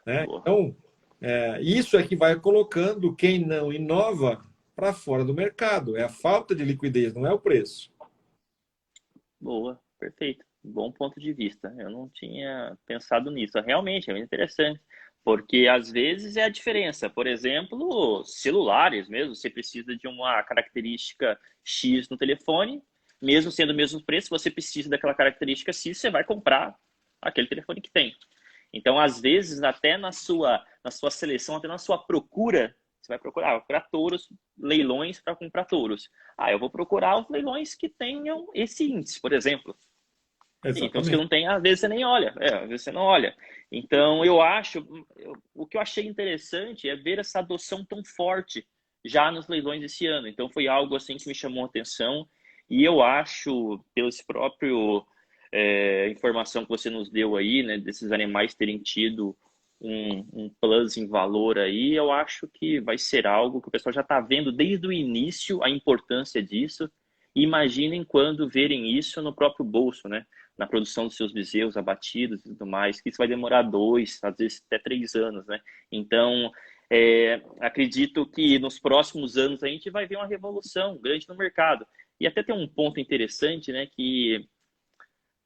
Né? Boa. Então, isso é que vai colocando quem não inova para fora do mercado. É a falta de liquidez, não é o preço. Boa, perfeito. Bom ponto de vista. Eu não tinha pensado nisso. Realmente, é muito interessante. Porque às vezes é a diferença. Por exemplo, celulares mesmo. Você precisa de uma característica X no telefone, mesmo sendo o mesmo preço, você precisa daquela característica X, você vai comprar aquele telefone que tem. Então, às vezes, até na sua seleção, até na sua procura, você vai procurar touros, leilões para comprar touros. Eu vou procurar os leilões que tenham esse índice, por exemplo. Então, os que não tem, às vezes você nem olha. Às vezes você não olha. Então, o que eu achei interessante é ver essa adoção tão forte já nos leilões esse ano. Então, foi algo assim que me chamou a atenção. E eu acho, pelo próprio informação que você nos deu aí, né, desses animais terem tido um plus em valor aí, eu acho que vai ser algo que o pessoal já está vendo desde o início a importância disso. E imaginem quando verem isso no próprio bolso, né? Na produção dos seus bezerros abatidos e tudo mais, que isso vai demorar 2, às vezes até 3 anos, né? Então, acredito que nos próximos anos a gente vai ver uma revolução grande no mercado. E até tem um ponto interessante, né? Que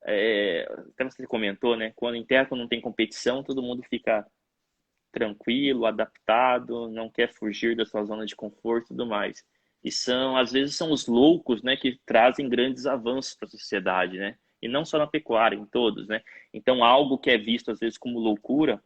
até você comentou, né? Quando em terra não tem competição, todo mundo fica tranquilo, adaptado, não quer fugir da sua zona de conforto e tudo mais. E às vezes são os loucos, né, que trazem grandes avanços para a sociedade, né? E não só na pecuária, em todos, né? Então, algo que é visto às vezes como loucura,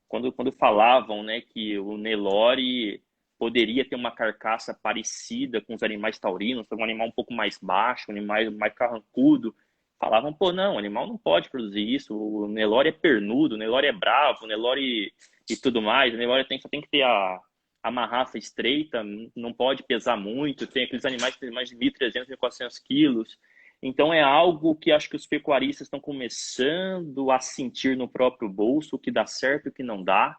quando falavam, né, que o Nelore poderia ter uma carcaça parecida com os animais taurinos, um animal um pouco mais baixo, um animal mais carrancudo, falavam, não, o animal não pode produzir isso, o Nelore é pernudo, o Nelore é bravo, o Nelore e tudo mais, o Nelore só tem que ter a marraça estreita, não pode pesar muito, tem aqueles animais que têm mais de 1.300, 1.400 quilos. Então é algo que acho que os pecuaristas estão começando a sentir no próprio bolso, o que dá certo e o que não dá.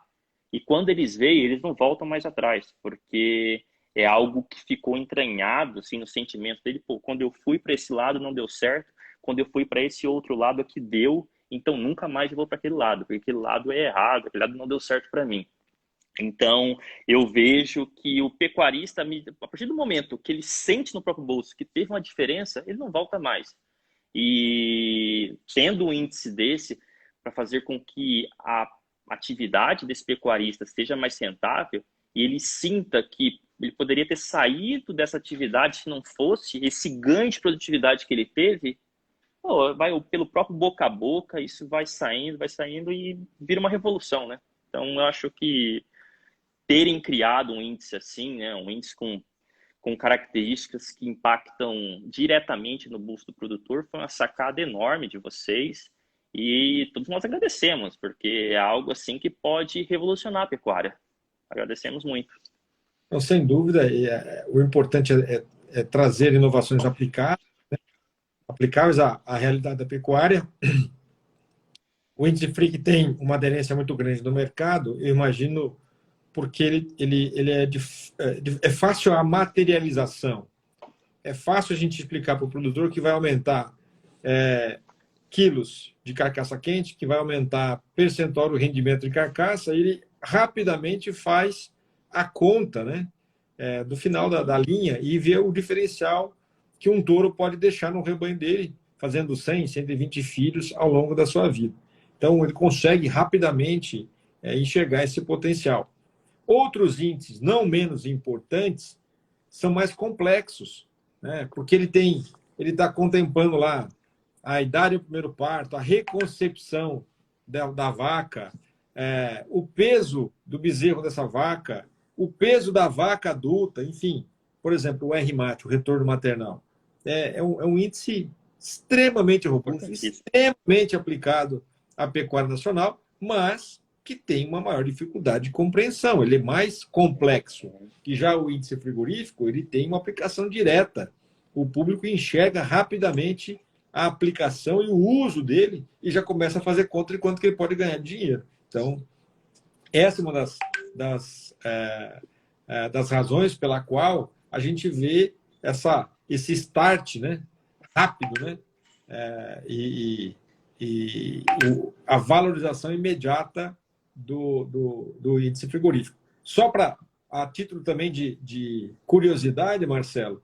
E quando eles veem, eles não voltam mais atrás, porque é algo que ficou entranhado assim, no sentimento dele. Quando eu fui para esse lado não deu certo, quando eu fui para esse outro lado aqui deu, então nunca mais eu vou para aquele lado, porque aquele lado é errado, aquele lado não deu certo para mim. Então, eu vejo que o pecuarista, a partir do momento que ele sente no próprio bolso que teve uma diferença, ele não volta mais. E tendo um índice desse para fazer com que a atividade desse pecuarista seja mais rentável e ele sinta que ele poderia ter saído dessa atividade se não fosse esse ganho de produtividade que ele teve, vai pelo próprio boca a boca, isso vai saindo e vira uma revolução, né? Então, eu acho que terem criado um índice assim, né, um índice com características que impactam diretamente no bolso do produtor, foi uma sacada enorme de vocês e todos nós agradecemos, porque é algo assim que pode revolucionar a pecuária. Agradecemos muito. Então, sem dúvida, o importante é trazer inovações aplicáveis à realidade da pecuária. O índice Freak tem uma aderência muito grande no mercado, eu imagino, porque ele é fácil a materialização. É fácil a gente explicar para o produtor que vai aumentar quilos de carcaça quente, que vai aumentar percentual do rendimento de carcaça, ele rapidamente faz a conta, né, do final da linha e vê o diferencial que um touro pode deixar no rebanho dele, fazendo 100, 120 filhos ao longo da sua vida. Então, ele consegue rapidamente enxergar esse potencial. Outros índices, não menos importantes, são mais complexos, né? Porque ele está contemplando lá a idade do primeiro parto, a reconcepção da vaca, o peso do bezerro dessa vaca, o peso da vaca adulta, enfim, por exemplo, o R-MAT, o retorno maternal. É um índice extremamente robusto, extremamente aplicado à pecuária nacional, mas que tem uma maior dificuldade de compreensão. Ele é mais complexo. Que já o índice frigorífico, ele tem uma aplicação direta. O público enxerga rapidamente a aplicação e o uso dele e já começa a fazer conta de quanto que ele pode ganhar de dinheiro. Então, essa é uma das razões pela qual a gente vê esse start, né, rápido, né, a valorização imediata do índice frigorífico. Só a título também de curiosidade, Marcelo,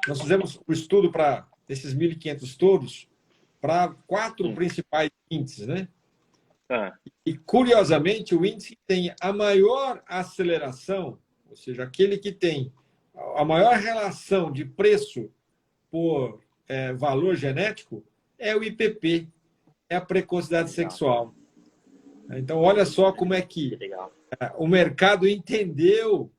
nós fizemos o estudo para esses 1.500 touros para 4 principais índices, né? E, curiosamente, o índice que tem a maior aceleração, ou seja, aquele que tem a maior relação de preço por valor genético, é o IPP, é a precocidade sexual. Então, olha só como é que o mercado entendeu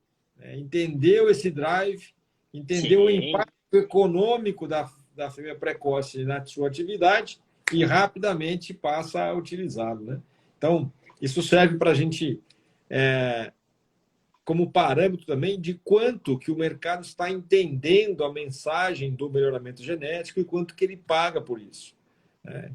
esse drive, entendeu o impacto econômico da fêmea precoce na sua atividade e rapidamente passa a utilizá-lo, né? Então, isso serve para a gente, como parâmetro também, de quanto que o mercado está entendendo a mensagem do melhoramento genético e quanto que ele paga por isso, né?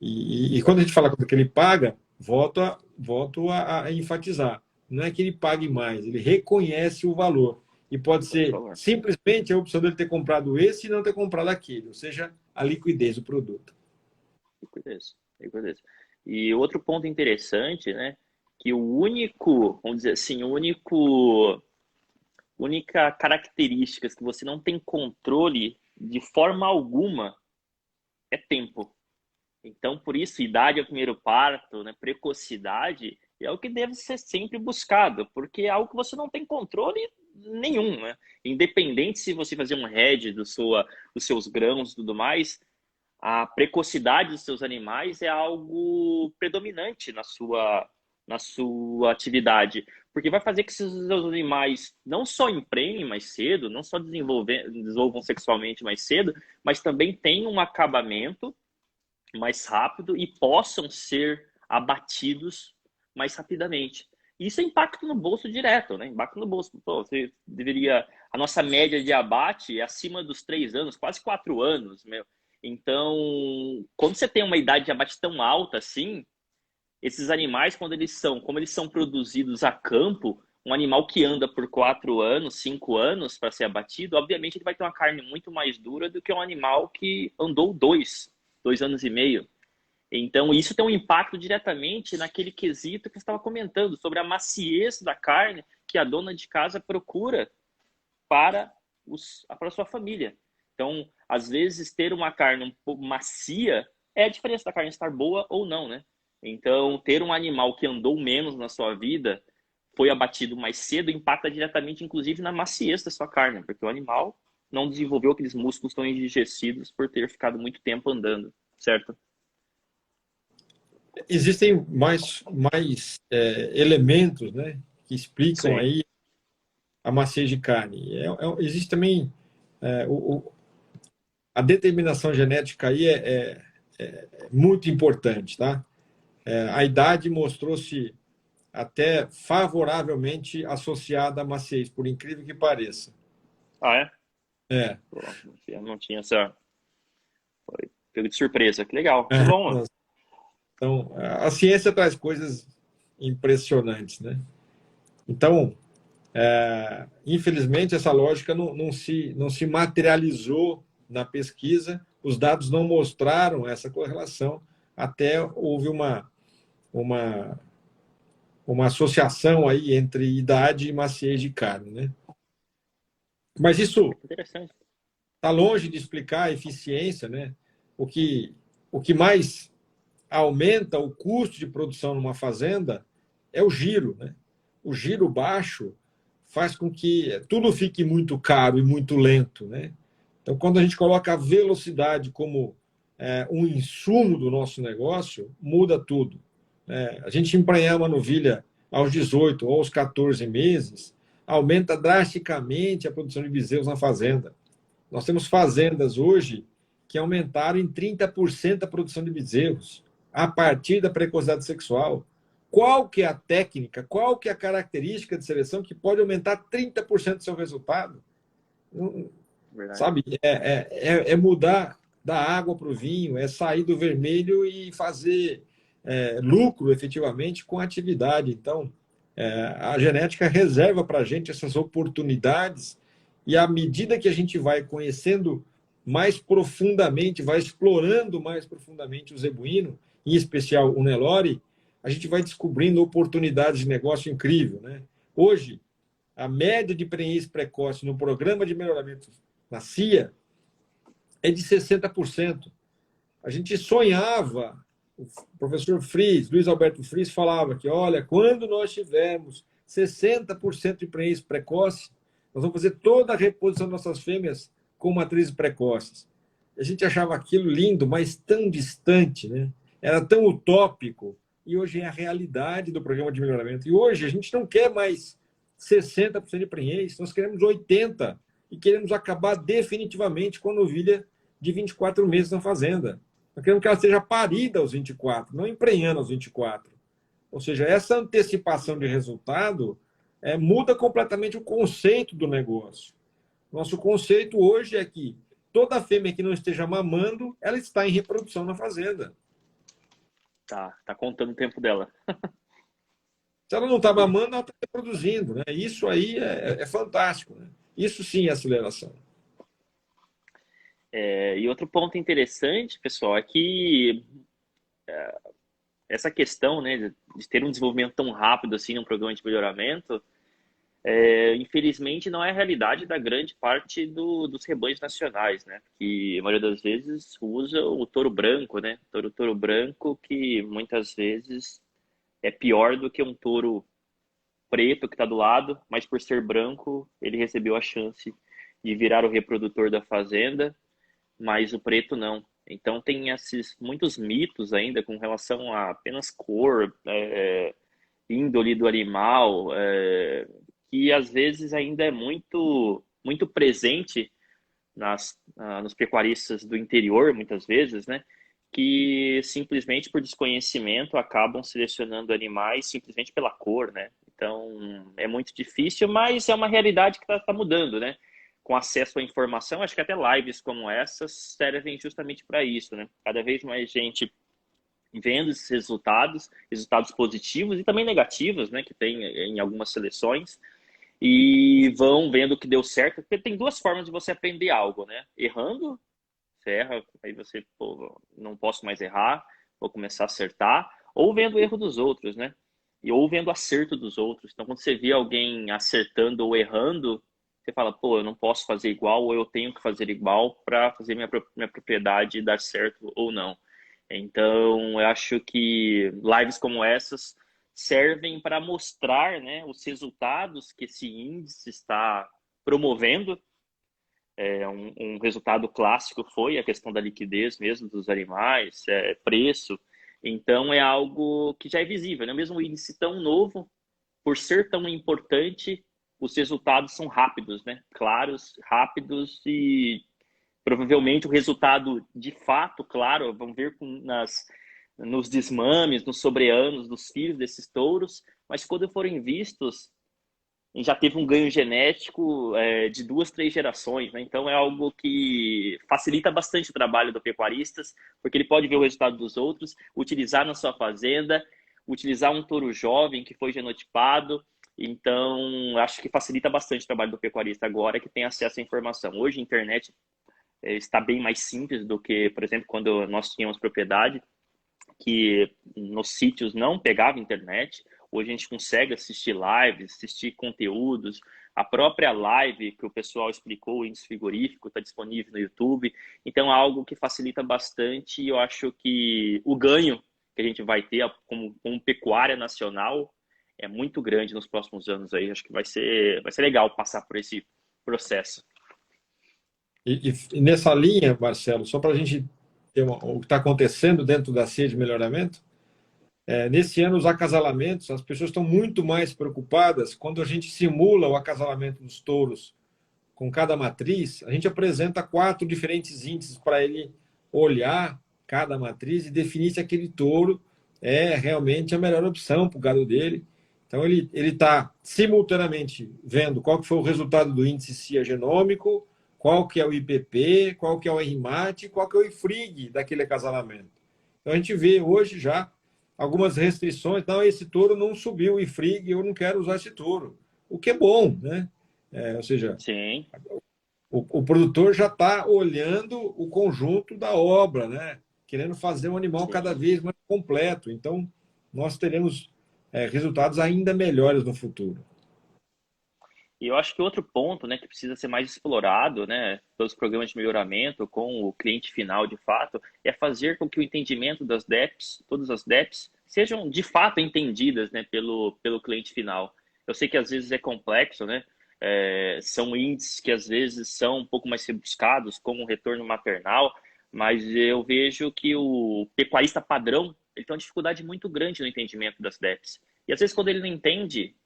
E quando a gente fala quanto que ele paga, volto a enfatizar. Não é que ele pague mais, ele reconhece o valor. E pode ser simplesmente a opção dele ter comprado esse e não ter comprado aquele, ou seja, a liquidez do produto. Liquidez. E outro ponto interessante, né, que vamos dizer assim, única característica que você não tem controle de forma alguma é tempo. Então, por isso, idade ao primeiro parto, né, precocidade, é o que deve ser sempre buscado, porque é algo que você não tem controle nenhum, né? Independente se você fazer um hedge dos seus grãos e tudo mais, a precocidade dos seus animais é algo predominante na sua atividade, porque vai fazer que esses seus animais não só emprenhem mais cedo, não só desenvolvam sexualmente mais cedo, mas também tenham um acabamento mais rápido e possam ser abatidos mais rapidamente. Isso é impacto no bolso direto, né? Impacto no bolso. Pô, você deveria... A nossa média de abate é acima dos 3 anos, quase 4 anos, meu. Então, quando você tem uma idade de abate tão alta assim, esses animais, como eles são produzidos a campo, um animal que anda por 4 anos, 5 anos para ser abatido, obviamente ele vai ter uma carne muito mais dura do que um animal que andou 2 anos e meio. Então, isso tem um impacto diretamente naquele quesito que você estava comentando, sobre a maciez da carne que a dona de casa procura para a sua família. Então, às vezes, ter uma carne um pouco macia é a diferença da carne estar boa ou não, né? Então, ter um animal que andou menos na sua vida, foi abatido mais cedo, impacta diretamente, inclusive, na maciez da sua carne, porque o animal não desenvolveu aqueles músculos tão enrijecidos por ter ficado muito tempo andando, certo? Existem mais elementos, né, que explicam aí a maciez de carne. Existe também a determinação genética aí é muito importante, tá? A idade mostrou-se até favoravelmente associada à maciez, por incrível que pareça. Ah, é? É. Pô, eu não tinha essa... Foi pego de surpresa. Que legal. Que bom, mano. Então, a ciência traz coisas impressionantes, né? Então, infelizmente, essa lógica não se materializou na pesquisa, os dados não mostraram essa correlação, até houve uma, uma associação aí entre idade e maciez de carne, né? Mas isso Interessante. está longe de explicar a eficiência, né? O que, o que mais aumenta o custo de produção numa fazenda é o giro, né? O giro baixo faz com que tudo fique muito caro e muito lento, né? Então, quando a gente coloca a velocidade como um insumo do nosso negócio, muda tudo. A gente emprenhar uma novilha aos 18 ou aos 14 meses, aumenta drasticamente a produção de bezerros na fazenda. Nós temos fazendas hoje que aumentaram em 30% a produção de bezerros a partir da precocidade sexual. Qual que é a técnica, qual que é a característica de seleção que pode aumentar 30% do seu resultado? Verdade. Sabe? É mudar da água para o vinho, é sair do vermelho e fazer lucro efetivamente com a atividade. Então, a genética reserva para a gente essas oportunidades e à medida que a gente vai conhecendo mais profundamente, vai explorando mais profundamente o zebuíno, em especial o Nelore, a gente vai descobrindo oportunidades de negócio incrível, né? Hoje, a média de prenhez precoce no programa de melhoramento na CIA é de 60%. A gente sonhava, o professor Fries, Luiz Alberto Fries, falava que, olha, quando nós tivermos 60% de prenhez precoce, nós vamos fazer toda a reposição das nossas fêmeas com matrizes precoces. A gente achava aquilo lindo, mas tão distante, né? Era tão utópico. E hoje é a realidade do programa de melhoramento. E hoje a gente não quer mais 60% de prenhez, nós queremos 80% e queremos acabar definitivamente com a novilha de 24 meses na fazenda. Nós queremos que ela seja parida aos 24, não emprenhando aos 24. Ou seja, essa antecipação de resultado muda completamente o conceito do negócio. Nosso conceito hoje é que toda fêmea que não esteja mamando, ela está em reprodução na fazenda. Tá contando o tempo dela. Se ela não está mamando, ela está reproduzindo, né? Isso aí é fantástico, né? Isso sim é aceleração. E outro ponto interessante, pessoal, é que essa questão, né, de ter um desenvolvimento tão rápido assim num programa de melhoramento, infelizmente não é a realidade da grande parte dos rebanhos nacionais, né? Que a maioria das vezes usa o touro branco, né? Touro branco que muitas vezes é pior do que um touro preto que está do lado, mas por ser branco ele recebeu a chance de virar o reprodutor da fazenda, mas o preto não. Então tem esses muitos mitos ainda com relação a apenas cor, índole do animal, que às vezes ainda é muito presente nos pecuaristas do interior, muitas vezes, né? Que simplesmente por desconhecimento acabam selecionando animais simplesmente pela cor, né? Então é muito difícil, mas é uma realidade que está mudando, né? Com acesso à informação, acho que até lives como essas servem justamente para isso, né? Cada vez mais gente vendo esses resultados positivos e também negativos, né? Que tem em algumas seleções e vão vendo o que deu certo, porque tem duas formas de você aprender algo, né? Errando, você erra, aí você, pô, não posso mais errar, vou começar a acertar, ou vendo o erro dos outros, né? Ou vendo o acerto dos outros. Então, quando você vê alguém acertando ou errando, você fala, pô, eu não posso fazer igual, ou eu tenho que fazer igual para fazer minha propriedade dar certo ou não. Então, eu acho que lives como essas servem para mostrar, né, os resultados que esse índice está promovendo. Um resultado clássico foi a questão da liquidez mesmo dos animais, preço. Então, é algo que já é visível, né? Mesmo o índice tão novo, por ser tão importante, os resultados são rápidos, né? Claros, rápidos e provavelmente o resultado de fato, claro, vamos ver nos desmames, nos sobreanos dos filhos desses touros, mas quando forem vistos, já teve um ganho genético de 2, 3 gerações, né? Então é algo que facilita bastante o trabalho do pecuaristas, porque ele pode ver o resultado dos outros, utilizar na sua fazenda, utilizar um touro jovem que foi genotipado. Então, acho que facilita bastante o trabalho do pecuarista agora que tem acesso à informação. Hoje, a internet está bem mais simples do que, por exemplo, quando nós tínhamos propriedade, que nos sítios não pegava internet. Hoje a gente consegue assistir lives, assistir conteúdos. A própria live que o pessoal explicou, o índice frigorífico, está disponível no YouTube. Então é algo que facilita bastante e eu acho que o ganho que a gente vai ter como pecuária nacional é muito grande nos próximos anos aí. Acho que vai ser legal passar por esse processo. E nessa linha, Marcelo, só para a gente ter o que está acontecendo dentro da CIA de melhoramento, nesse ano os acasalamentos, as pessoas estão muito mais preocupadas quando a gente simula o acasalamento dos touros com cada matriz, a gente apresenta 4 diferentes índices para ele olhar cada matriz e definir se aquele touro é realmente a melhor opção para o gado dele. Então, ele está simultaneamente vendo qual que foi o resultado do índice CIA genômico, qual que é o IPP, qual que é o RMAT, qual que é o IFRIG daquele acasalamento. Então, a gente vê hoje já algumas restrições. Não, esse touro não subiu o IFRIG, eu não quero usar esse touro. O que é bom, né? Ou seja, Sim. o produtor já está olhando o conjunto da obra, né? Querendo fazer um animal cada Sim. vez mais completo. Então, nós teremos resultados ainda melhores no futuro. E eu acho que outro ponto, né, que precisa ser mais explorado, né, pelos programas de melhoramento com o cliente final, de fato, é fazer com que o entendimento das DEPs, todas as DEPs, sejam de fato entendidas, né, pelo cliente final. Eu sei que às vezes é complexo, né, são índices que às vezes são um pouco mais rebuscados, como o retorno maternal, mas eu vejo que o pecuarista padrão, ele tem uma dificuldade muito grande no entendimento das DEPs. E às vezes quando ele não entende,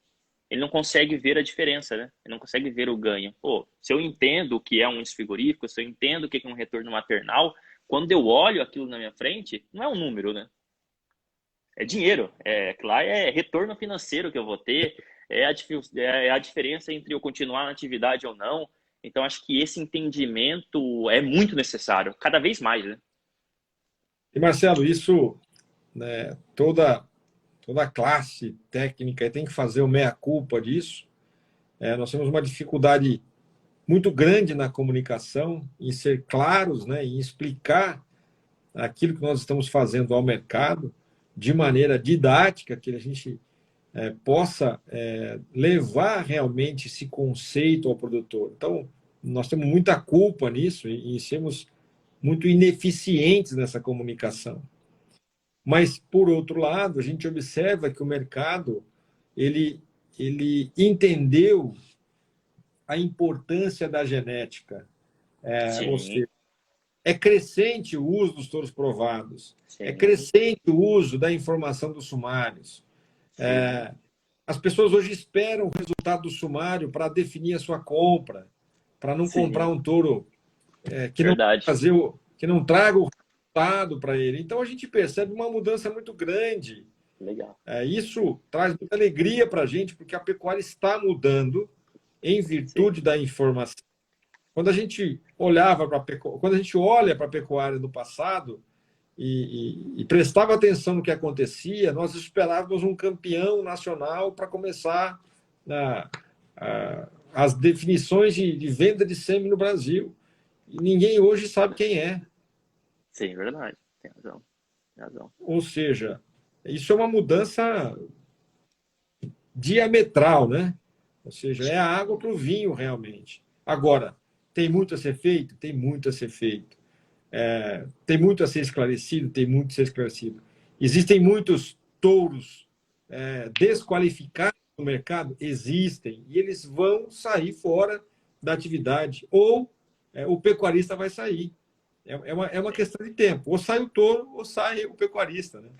ele não consegue ver a diferença, né? Ele não consegue ver o ganho. Pô, se eu entendo o que é um índice frigorífico, se eu entendo o que é um retorno maternal, quando eu olho aquilo na minha frente, não é um número, né? É dinheiro. Lá é retorno financeiro que eu vou ter, é a diferença entre eu continuar na atividade ou não. Então, acho que esse entendimento é muito necessário, cada vez mais, né? E, Marcelo, isso, né, toda classe técnica tem que fazer o meia-culpa disso. Nós temos uma dificuldade muito grande na comunicação, em ser claros, né, em explicar aquilo que nós estamos fazendo ao mercado de maneira didática, que a gente possa levar realmente esse conceito ao produtor. Então, nós temos muita culpa nisso e sermos muito ineficientes nessa comunicação. Mas, por outro lado, a gente observa que o mercado ele entendeu a importância da genética, ou Sim, seja, é crescente o uso dos touros provados, é sim, crescente o uso da informação dos sumários. sim, As pessoas hoje esperam o resultado do sumário para definir a sua compra, para não comprar sim, um touro que não verdade. que não traga o resultado para ele. Então a gente percebe uma mudança muito grande. Legal. Isso traz muita alegria para a gente, porque a pecuária está mudando em Sim, virtude da informação. Quando a gente olhava para quando a gente olha para a pecuária do passado e prestava atenção no que acontecia, nós esperávamos um campeão nacional para começar as definições de venda de sêmen no Brasil. E ninguém hoje sabe quem é. sim, verdade. Tem razão, tem razão. Ou seja, isso é uma mudança diametral, né? Ou seja, é a água para o vinho, realmente. Agora, tem muito a ser feito? Tem muito a ser feito. Tem muito a ser esclarecido? Tem muito a ser esclarecido. Existem muitos touros desqualificados no mercado? Existem. E eles vão sair fora da atividade. Ou o pecuarista vai sair. É uma questão de tempo. Ou sai o touro, ou sai o pecuarista. Né?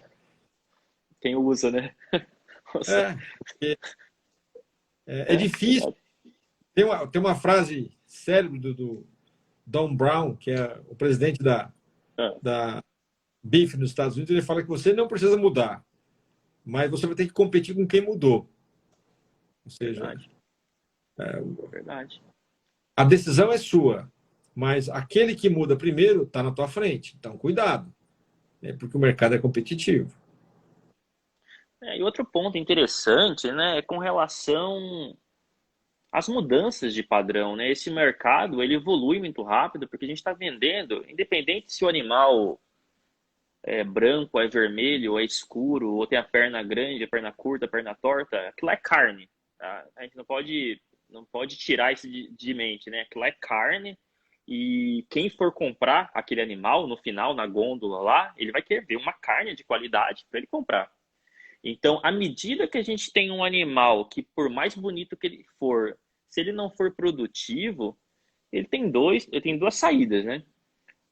Quem usa, né? É, é É, difícil. verdade. Tem uma frase célebre do Don Brown, que é o presidente Ah, da BIF nos Estados Unidos. Ele fala que você não precisa mudar, mas você vai ter que competir com quem mudou. Ou seja, verdade, verdade. a decisão é sua, mas aquele que muda primeiro está na tua frente. Então, cuidado, né? Porque o mercado é competitivo. E outro ponto interessante, né, é com relação as mudanças de padrão, né? Esse mercado, ele evolui muito rápido, porque a gente está vendendo, independente se o animal é branco, é vermelho, ou é escuro, ou tem a perna grande, a perna curta, a perna torta, aquilo é carne, tá? A gente não pode tirar isso de mente, né? Aquilo é carne, e quem for comprar aquele animal, no final, na gôndola lá, ele vai querer ver uma carne de qualidade para ele comprar. Então, à medida que a gente tem um animal que, por mais bonito que ele for, se ele não for produtivo, ele tem duas saídas, né?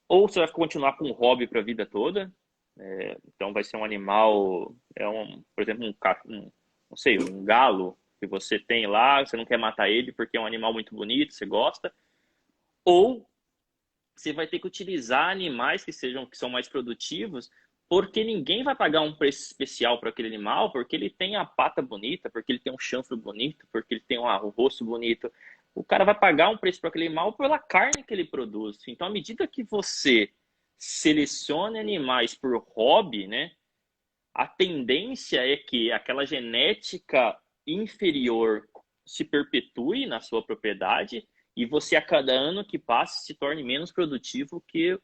Ou você vai continuar com um hobby para a vida toda, então vai ser um animal, por exemplo, não sei, um galo que você tem lá, você não quer matar ele porque é um animal muito bonito, você gosta, ou você vai ter que utilizar animais que são mais produtivos, porque ninguém vai pagar um preço especial para aquele animal, porque ele tem a pata bonita, porque ele tem um chanfro bonito, porque ele tem um rosto bonito. O cara vai pagar um preço para aquele animal pela carne que ele produz. Então, à medida que você selecione animais por hobby, né, a tendência é que aquela genética inferior se perpetue na sua propriedade e você, a cada ano que passa, se torne menos produtivo que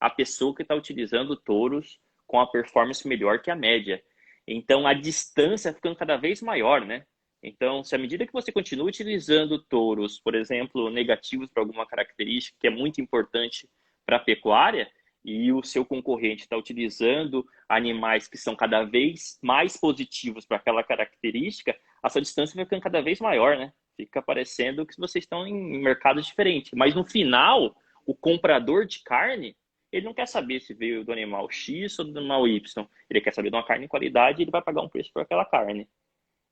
a pessoa que está utilizando touros com a performance melhor que a média. Então, a distância vai ficando cada vez maior, né? Então, se à medida que você continua utilizando touros, por exemplo, negativos para alguma característica que é muito importante para a pecuária, e o seu concorrente está utilizando animais que são cada vez mais positivos para aquela característica, a sua distância vai ficando cada vez maior, né? Fica parecendo que vocês estão em mercados diferentes. Mas no final, o comprador de carne, ele não quer saber se veio do animal X ou do animal Y. Ele quer saber de uma carne de qualidade e ele vai pagar um preço por aquela carne.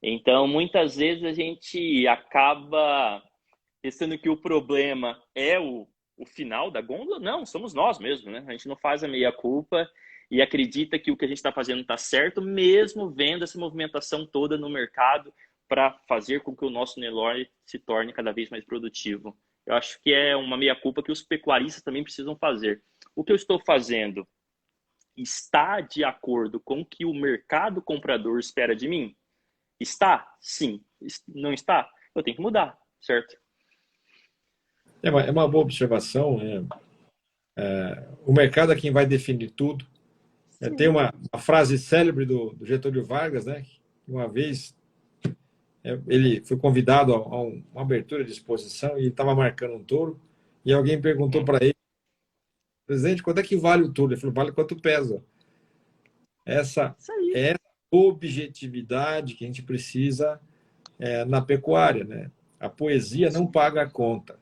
Então, muitas vezes a gente acaba pensando que o problema é o final da gôndola. Não, somos nós mesmos, né? A gente não faz a meia-culpa e acredita que o que a gente está fazendo está certo, mesmo vendo essa movimentação toda no mercado para fazer com que o nosso Nelore se torne cada vez mais produtivo. Eu acho que é uma meia-culpa que os pecuaristas também precisam fazer. O que eu estou fazendo está de acordo com o que o mercado comprador espera de mim? Está? Sim. Não está? Eu tenho que mudar, certo? É uma boa observação. O mercado é quem vai definir tudo. Tem Sim. uma frase célebre do Getúlio Vargas, né? Que uma vez ele foi convidado a uma abertura de exposição e ele estava marcando um touro e alguém perguntou para ele: presidente, quanto é que vale o touro? Ele falou: vale quanto pesa. Essa Isso aí. é a objetividade que a gente precisa na pecuária, né? A poesia não paga a conta.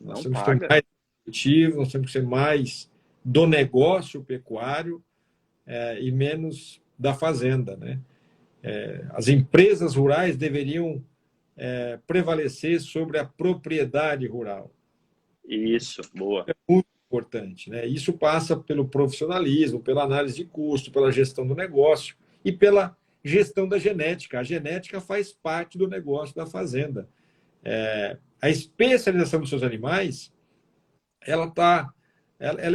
Nós Não temos que ser paga. mais produtivos, nós temos que ser mais do negócio pecuário e menos da fazenda, né? As empresas rurais deveriam prevalecer sobre a propriedade rural. Isso, boa. Muito importante, né? Isso passa pelo profissionalismo, pela análise de custo, pela gestão do negócio e pela gestão da genética. A genética faz parte do negócio da fazenda. A especialização dos seus animais, ela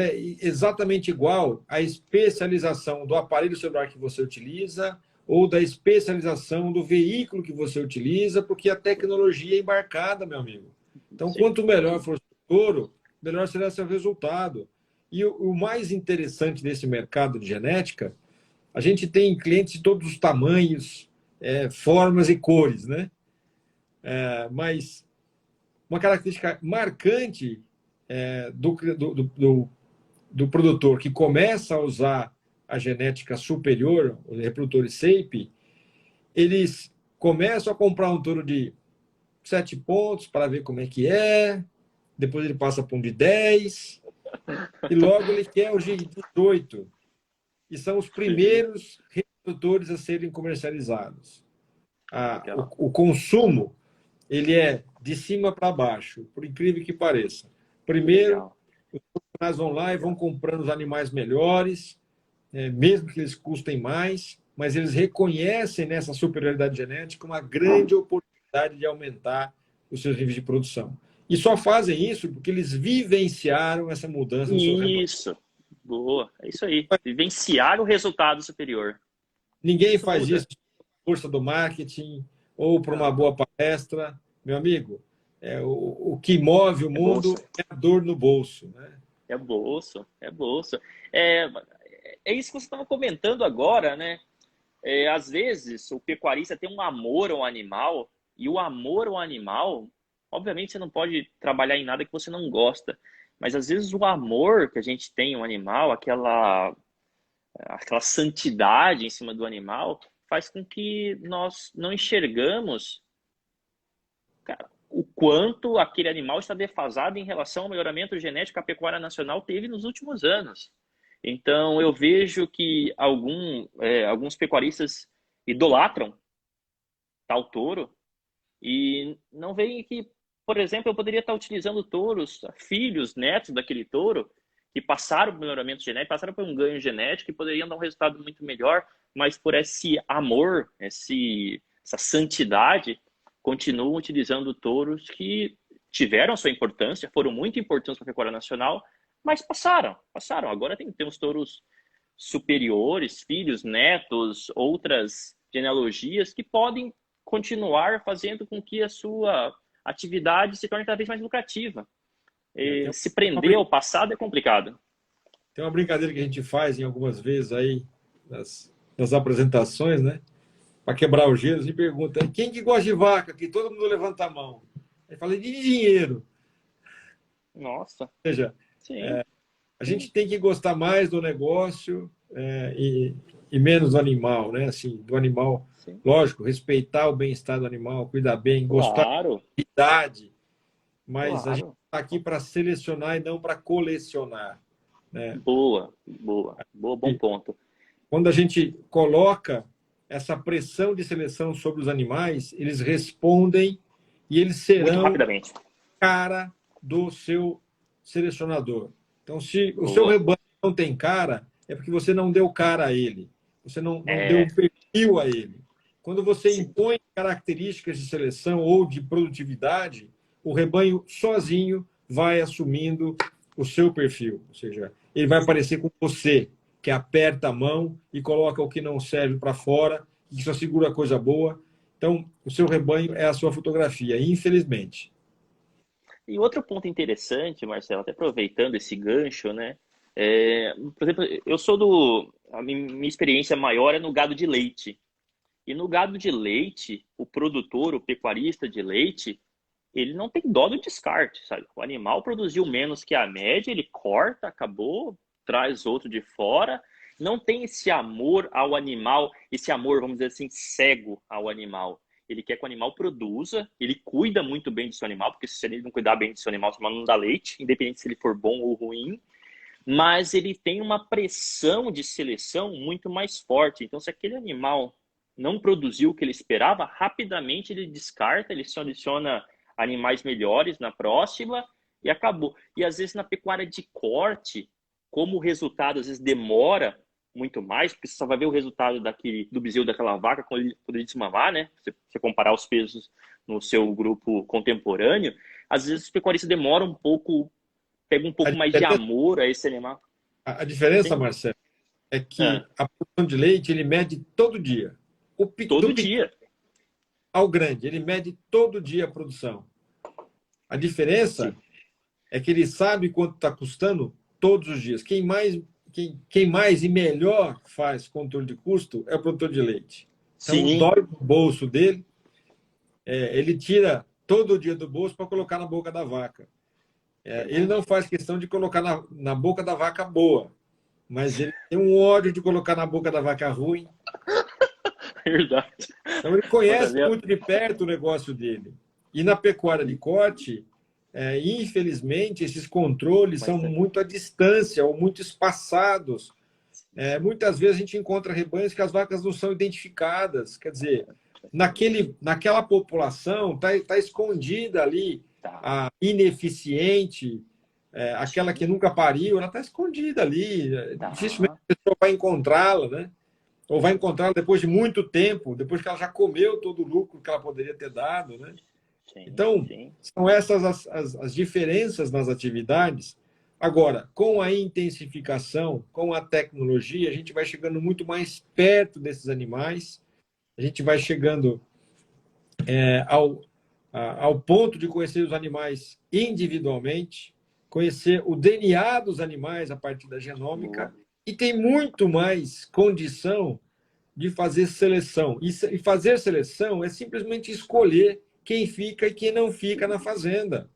é exatamente igual à especialização do aparelho celular que você utiliza ou da especialização do veículo que você utiliza, porque a tecnologia é embarcada, meu amigo. Então, Sim. quanto melhor for o seu touro, melhor será seu resultado. E o mais interessante desse mercado de genética, a gente tem clientes de todos os tamanhos, formas e cores, né? Mas uma característica marcante do produtor que começa a usar a genética superior, os reprodutores SAPE, eles começam a comprar um touro de 7 pontos para ver como é que é, depois ele passa para um de 10, e logo ele quer o de 18. E são os primeiros reprodutores a serem comercializados. O consumo ele é de cima para baixo, por incrível que pareça. Primeiro, Legal. os profissionais vão lá e vão comprando os animais melhores, mesmo que eles custem mais, mas eles reconhecem nessa superioridade genética uma grande oportunidade de aumentar os seus níveis de produção. E só fazem isso porque eles vivenciaram essa mudança no seu rebanho. Isso. Boa. É isso aí. Vivenciar o resultado superior. Ninguém Isso faz muda. isso por força do marketing ou por uma Não. boa palestra. Meu amigo, o que move o É mundo bolsa. é a dor no bolso, né? É bolso. É bolso. É, é isso que você estava comentando agora, né? Às vezes, o pecuarista tem um amor ao animal, e o amor ao animal, obviamente, você não pode trabalhar em nada que você não gosta, mas às vezes o amor que a gente tem ao animal, aquela santidade em cima do animal, faz com que nós não enxergamos, cara, o quanto aquele animal está defasado em relação ao melhoramento genético que a pecuária nacional teve nos últimos anos. Então, eu vejo que alguns pecuaristas idolatram tal touro e não veem que, por exemplo, eu poderia estar utilizando touros, filhos, netos daquele touro, que passaram por melhoramento genético, passaram por um ganho genético e poderiam dar um resultado muito melhor, mas por esse amor, essa santidade, continuam utilizando touros que tiveram sua importância, foram muito importantes para a pecuária nacional, mas passaram. Agora tem que ter uns touros superiores, filhos, netos, outras genealogias que podem continuar fazendo com que a sua atividade se torne cada vez mais lucrativa. Tem E se prender ao passado é complicado. tem uma brincadeira que a gente faz em algumas vezes aí nas apresentações, né? Para quebrar o gelo, a gente pergunta: quem que gosta de vaca? Que todo mundo levanta a mão. Aí fala de dinheiro. Nossa, Ou seja, sim, a sim, gente tem que gostar mais do negócio e menos do animal, né? Assim, do animal, sim. lógico, respeitar o bem-estar do animal, cuidar bem, gostar Claro, da idade, mas a gente claro. está aqui para selecionar e não para colecionar, né? Boa, boa, boa, bom E ponto. quando a gente coloca essa pressão de seleção sobre os animais, eles respondem e eles Muito serão rapidamente. cara do seu selecionador. Então, se o seu Boa. rebanho não tem cara, é porque você não deu cara a ele. Você não deu um É, perfil a ele. Quando você sim. impõe características de seleção ou de produtividade, o rebanho sozinho vai assumindo o seu perfil. Ou seja, ele vai aparecer com você, que aperta a mão e coloca o que não serve para fora, e só segura a coisa boa. Então, o seu rebanho é a sua fotografia, infelizmente. E outro ponto interessante, Marcelo, até aproveitando esse gancho, né? Por exemplo, a minha experiência maior é no gado de leite. E no gado de leite, o produtor, o pecuarista de leite, ele não tem dó do descarte, sabe? O animal produziu menos que a média, ele corta, acabou, traz outro de fora. Não tem esse amor ao animal, esse amor, vamos dizer assim, cego ao animal. Ele quer que o animal produza, ele cuida muito bem do seu animal, porque se ele não cuidar bem do seu animal, o seu animal não dá leite, independente se ele for bom ou ruim, mas ele tem uma pressão de seleção muito mais forte. Então, se aquele animal não produziu o que ele esperava, rapidamente ele descarta, ele seleciona animais melhores na próxima e acabou. E às vezes na pecuária de corte, como o resultado às vezes demora muito mais, porque você só vai ver o resultado do bezerro daquela vaca quando ele desmamar, né? Se você comparar os pesos no seu grupo contemporâneo, às vezes os pecuaristas demoram um pouco, pega um A pouco mais de diferença, amor a esse animal. a diferença, Sim. Marcelo, é que Ah, a produção de leite ele mede todo dia. Do todo pequeno dia. ao grande, ele mede todo dia a produção. A diferença Sim. é que ele sabe quanto está custando todos os dias. Quem mais e melhor faz controle de custo é o produtor de leite. Então, Sim. dói no bolso dele, ele tira todo dia do bolso para colocar na boca da vaca. Ele Verdade. não faz questão de colocar na boca da vaca boa, mas ele tem um ódio de colocar na boca da vaca ruim. Verdade. Então, ele Olha, conhece muito de perto o negócio dele. E na pecuária de corte, infelizmente, esses controles são bastante. muito à distância ou muito espaçados. Muitas vezes a gente encontra rebanhos que as vacas não são identificadas. Quer dizer, naquela população está escondida ali Tá. a ineficiente, aquela que Sim. nunca pariu, ela está escondida ali. Dificilmente Tá. a pessoa vai encontrá-la, né? Ou vai encontrá-la depois de muito tempo, depois que ela já comeu todo o lucro que ela poderia ter dado, né? Sim, Então, sim. são essas as diferenças nas atividades. Agora, com a intensificação, com a tecnologia, a gente vai chegando muito mais perto desses animais, a gente vai chegando ao, ao ponto de conhecer os animais individualmente, conhecer o DNA dos animais a partir da genômica, e tem muito mais condição de fazer seleção. E fazer seleção é simplesmente escolher quem fica e quem não fica na fazenda.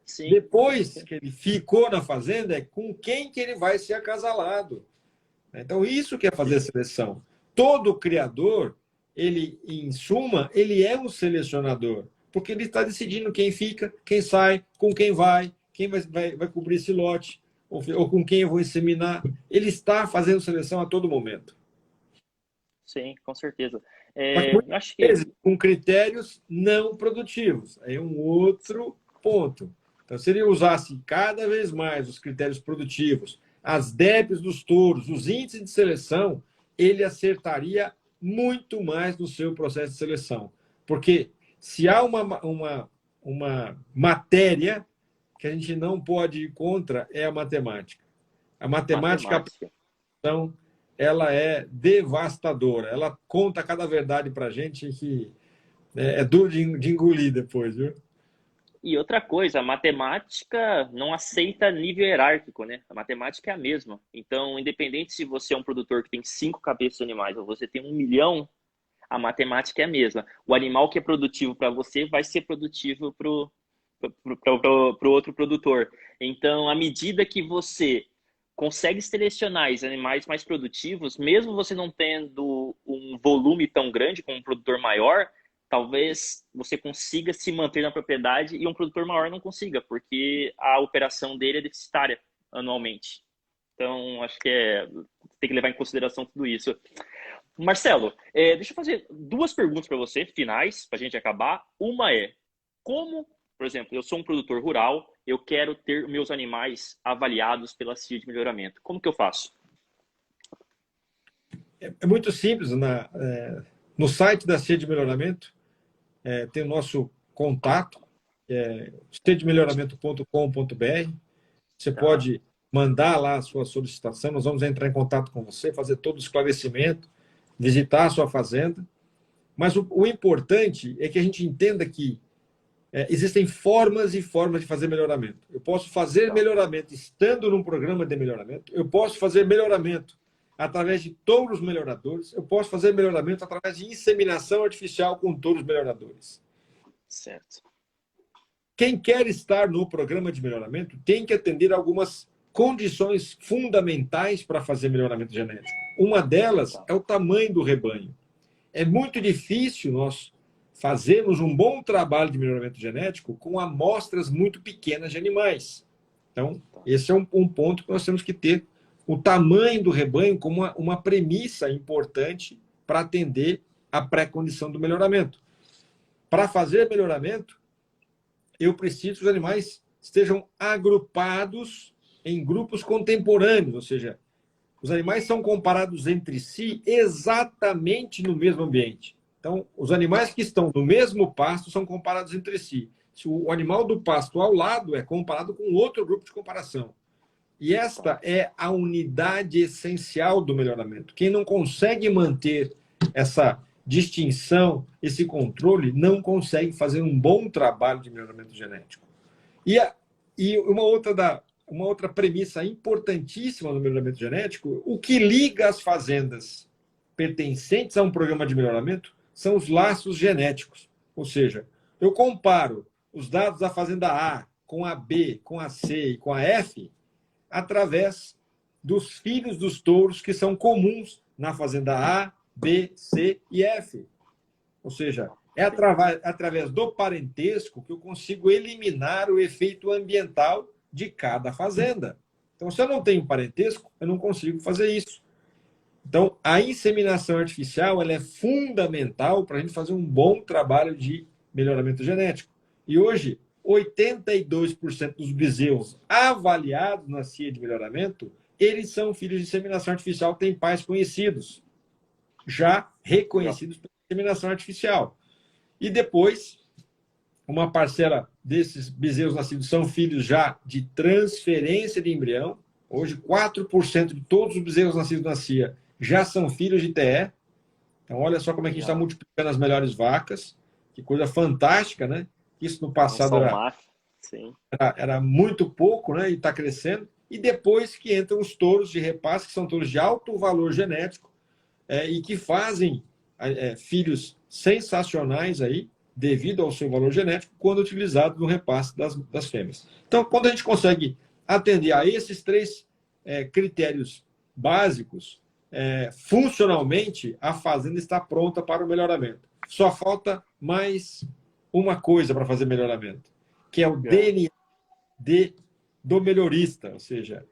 Sim. Depois que ele ficou na fazenda, é com quem que ele vai ser acasalado. Então, isso que é fazer seleção. Todo criador, ele, em suma, ele é um selecionador, porque ele está decidindo quem fica, quem sai, com quem vai cobrir esse lote, ou com quem eu vou inseminar. Ele está fazendo seleção a todo momento. Sim, com certeza. Acho que com critérios não produtivos. Aí é um outro ponto. Então, se ele usasse cada vez mais os critérios produtivos, as DEPs dos touros, os índices de seleção, ele acertaria muito mais no seu processo de seleção. Porque se há uma matéria que a gente não pode ir contra, é a matemática. A matemática. Então, ela é devastadora. Ela conta cada verdade para a gente que é duro de engolir depois, viu? E outra coisa, a matemática não aceita nível hierárquico, né? A matemática é a mesma. Então, independente se você é um produtor que tem 5 cabeças de animais ou você tem 1 milhão, a matemática é a mesma. O animal que é produtivo para você vai ser produtivo para o outro produtor. Então, à medida que você consegue selecionar os animais mais produtivos, mesmo você não tendo um volume tão grande como um produtor maior, talvez você consiga se manter na propriedade e um produtor maior não consiga, porque a operação dele é deficitária anualmente. Então, acho que tem que levar em consideração tudo isso. Marcelo, deixa eu fazer 2 perguntas para você, finais, para a gente acabar. Uma é, como, por exemplo, eu sou um produtor rural, eu quero ter meus animais avaliados pela CIA de melhoramento. Como que eu faço? É muito simples. No site da CIA de melhoramento, tem o nosso contato, ciademelhoramento.com.br. Você pode mandar lá a sua solicitação, nós vamos entrar em contato com você, fazer todo o esclarecimento, visitar a sua fazenda. Mas o importante é que a gente entenda que existem formas e formas de fazer melhoramento. Eu posso fazer melhoramento estando num programa de melhoramento, eu posso fazer melhoramento através de touros melhoradores, eu posso fazer melhoramento através de inseminação artificial com touros melhoradores. Certo. Quem quer estar no programa de melhoramento tem que atender algumas condições fundamentais para fazer melhoramento genético. Uma delas é o tamanho do rebanho. É muito difícil nós fazermos um bom trabalho de melhoramento genético com amostras muito pequenas de animais. Então, esse é um ponto que nós temos que ter o tamanho do rebanho como uma premissa importante para atender a pré-condição do melhoramento. Para fazer melhoramento, eu preciso que os animais estejam agrupados em grupos contemporâneos, ou seja, os animais são comparados entre si exatamente no mesmo ambiente. Então, os animais que estão no mesmo pasto são comparados entre si. Se o animal do pasto ao lado é comparado com outro grupo de comparação. E esta é a unidade essencial do melhoramento. Quem não consegue manter essa distinção, esse controle, não consegue fazer um bom trabalho de melhoramento genético. E uma outra premissa importantíssima no melhoramento genético, o que liga as fazendas pertencentes a um programa de melhoramento são os laços genéticos. Ou seja, eu comparo os dados da fazenda A com a B, com a C e com a F através dos filhos dos touros que são comuns na fazenda A, B, C e F. Ou seja, é através do parentesco que eu consigo eliminar o efeito ambiental de cada fazenda. Então, se eu não tenho parentesco, eu não consigo fazer isso. Então, a inseminação artificial ela é fundamental para a gente fazer um bom trabalho de melhoramento genético. E hoje, 82% dos bezerros avaliados na CIA de melhoramento, eles são filhos de inseminação artificial, têm pais conhecidos, já reconhecidos pela inseminação artificial. E depois, uma parcela desses bezerros nascidos são filhos já de transferência de embrião. Hoje, 4% de todos os bezerros nascidos na CIA já são filhos de TE. Então, olha só como é que a gente está multiplicando as melhores vacas. Que coisa fantástica, né? Isso no Não passado só o macho, sim. era muito pouco, né? E está crescendo. E depois que entram os touros de repasse, que são touros de alto valor genético, e que fazem filhos sensacionais aí, devido ao seu valor genético, quando utilizado no repasse das fêmeas. Então, quando a gente consegue atender a esses três critérios básicos, funcionalmente, a fazenda está pronta para o melhoramento. Só falta mais uma coisa para fazer melhoramento, que é o DNA do melhorista, ou seja,